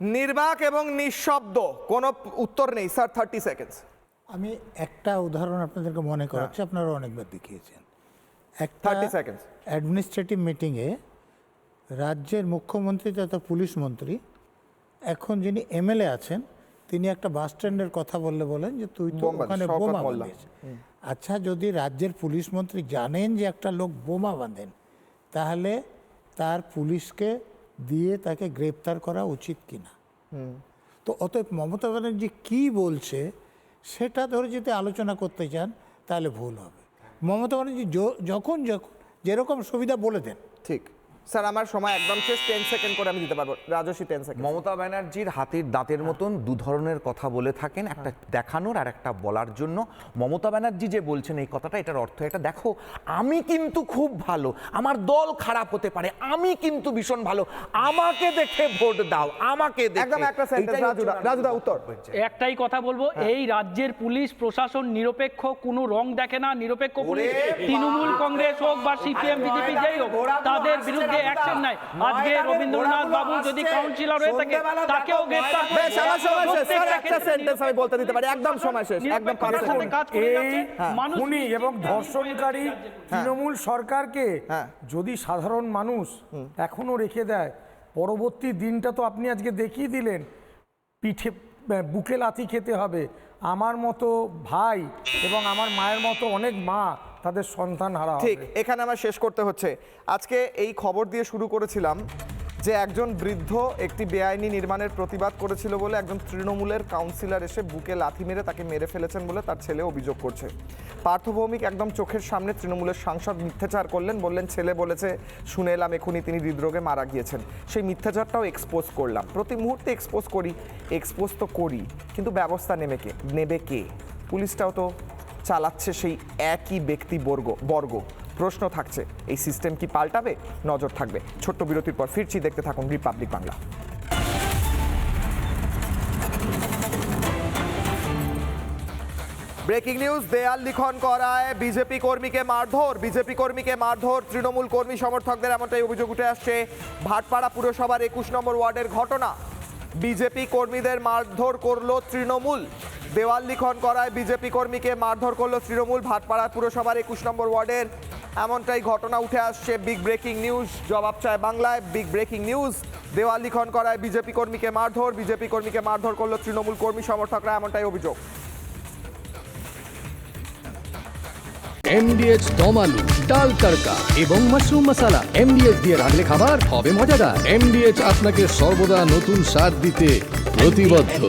নির্বাক এবং নিঃশব্দ, কোনো উত্তর নেই স্যার। 30 সেকেন্ডস। আমি একটা উদাহরণ আপনাদেরকে মনে করাচ্ছি, আপনারা অনেকবার দেখিয়েছেন। একটা 30 সেকেন্ডস। অ্যাডমিনিস্ট্রেটিভ মিটিংয়ে রাজ্যের মুখ্যমন্ত্রী তথা পুলিশ মন্ত্রী, এখন যিনি এমএলএ আছেন, তিনি একটা বাস স্ট্যান্ডের কথা বলেন যে তুই তো ওখানে বোমা বাঁধিস। আচ্ছা, যদি রাজ্যের পুলিশ মন্ত্রী জানেন যে একটা লোক বোমা বাঁধেন, তাহলে তার পুলিশকে দিয়ে তাকে গ্রেপ্তার করা উচিত কিনা? তো অতএব মমতা ব্যানার্জি কী বলছে সেটা ধরে যদি আলোচনা করতে চান তাহলে ভুল হবে। মমতা ব্যানার্জি যখন যেরকম সুবিধা বলে দেন। ঠিক স্যার, আমার সময় একদম শেষ। 10 সেকেন্ড করে আমি দিতে পারবো। রাজস্বী 10 সেকেন্ড। মমতা ব্যানার্জির হাতির দাঁতের মতন দু ধরনের কথা বলে থাকেন, একটা দেখানোর আর একটা বলার জন্য। মমতা ব্যানার্জি যে বলছেন এই কথাটা, এটার অর্থ এটা, দেখো আমি কিন্তু খুব ভালো, আমার দল খারাপ হতে পারে, আমি কিন্তু ভীষণ ভালো, আমাকে দেখে ভোট দাও, আমাকে দেখে। একদম একটা সেন্টেন্স। রাজুদা উত্তর। একটাই কথা বলবো, এই রাজ্যের পুলিশ প্রশাসন নিরপেক্ষ, কোনো রং দেখে না, নিরপেক্ষ পুলিশ। তৃণমূল কংগ্রেস হোক বা সিপিএম বিজেপি যেই হোক, তাদের বিরুদ্ধে অ্যাকশন নাই। আজকে রবীন্দ্রনাথ বাবু যদি কাউন্সিলর হয়ে থাকে, তাকেও গ্রেফতার করে। বেশ, আমার সময় শেষ স্যার। একটা সেন্টেন্স আমি বলতে দিতে পারি, একদম সময় শেষ। একদম 5 সেকেন্ড। এই খুনি এবং ধর্ষণকারী তৃণমূল সরকারকে যদি সাধারণ মানুষ এখনো রেখে দেয়, পরবর্তী দিনটা তো আপনি আজকে দেখিয়ে দিলেন। পিঠে বুকে লাথি খেতে হবে। আমার মতো ভাই এবং আমার মায়ের মতো অনেক মা তাদের সন্তান হারা হবে। ঠিক, এখানে আমার শেষ করতে হচ্ছে। আজকে এই খবর দিয়ে শুরু করেছিলাম যে একজন বৃদ্ধ একটি বেআইনি নির্মাণের প্রতিবাদ করেছিল বলে একজন তৃণমূলের কাউন্সিলর এসে বুকে লাথি মেরে তাকে মেরে ফেলেছেন বলে তার ছেলে অভিযোগ করছে। পার্থভৌমিক একদম চোখের সামনে তৃণমূলের সাংসদ মিথ্যাচার করলেন, বললেন ছেলে বলেছে, শুনে এলাম এখনই তিনি হৃদরোগে মারা গিয়েছেন। সেই মিথ্যাচারটাও এক্সপোজ করলাম। প্রতি মুহূর্তে এক্সপোজ তো করি, কিন্তু ব্যবস্থা নেবে কে? পুলিশটাও তো চালাচ্ছে সেই একই ব্যক্তিবর্গ। প্রশ্ন থাকছে, এই সিস্টেম কি পাল্টাবে? নজর থাকবে। ছোট্ট বিরতির পর ফিরছি, দেখতে থাকুন রিপাবলিক বাংলা। ব্রেকিং নিউজ, দেয়াল লিখন করায় বিজেপি কর্মীকে মারধর তৃণমূল কর্মী সমর্থকদের, এমনটাই অভিযোগ উঠে আসছে। ভাটপাড়া পুরসভার 21 নম্বর ওয়ার্ডের ঘটনা। বিজেপি কর্মীদের মারধর করলো তৃণমূল। দেওয়াল লিখন করায় বিজেপি কর্মীকে মারধর করলো তৃণমূল। ভাটপাড়া পুরসভার 21 নম্বর ওয়ার্ডের এমনটাই ঘটনা উঠে আসছে। বিগ ব্রেকিং নিউজ, জবাব চায় বাংলায়। বিগ ব্রেকিং নিউজ, দেওয়াল লিখন করায় বিজেপি কর্মীকে মারধর করলো তৃণমূল কর্মী সমর্থকরা, এমনটাই অভিযোগ। এমডিএচ দম আলু, ডাল তড়কা এবং মাশরুম মশলা। এমডিএচ দিয়ে রাঁধলে খাবার হবে মজাদার। এমডিএচ আপনাকে সর্বদা নতুন স্বাদ দিতে প্রতিবদ্ধ।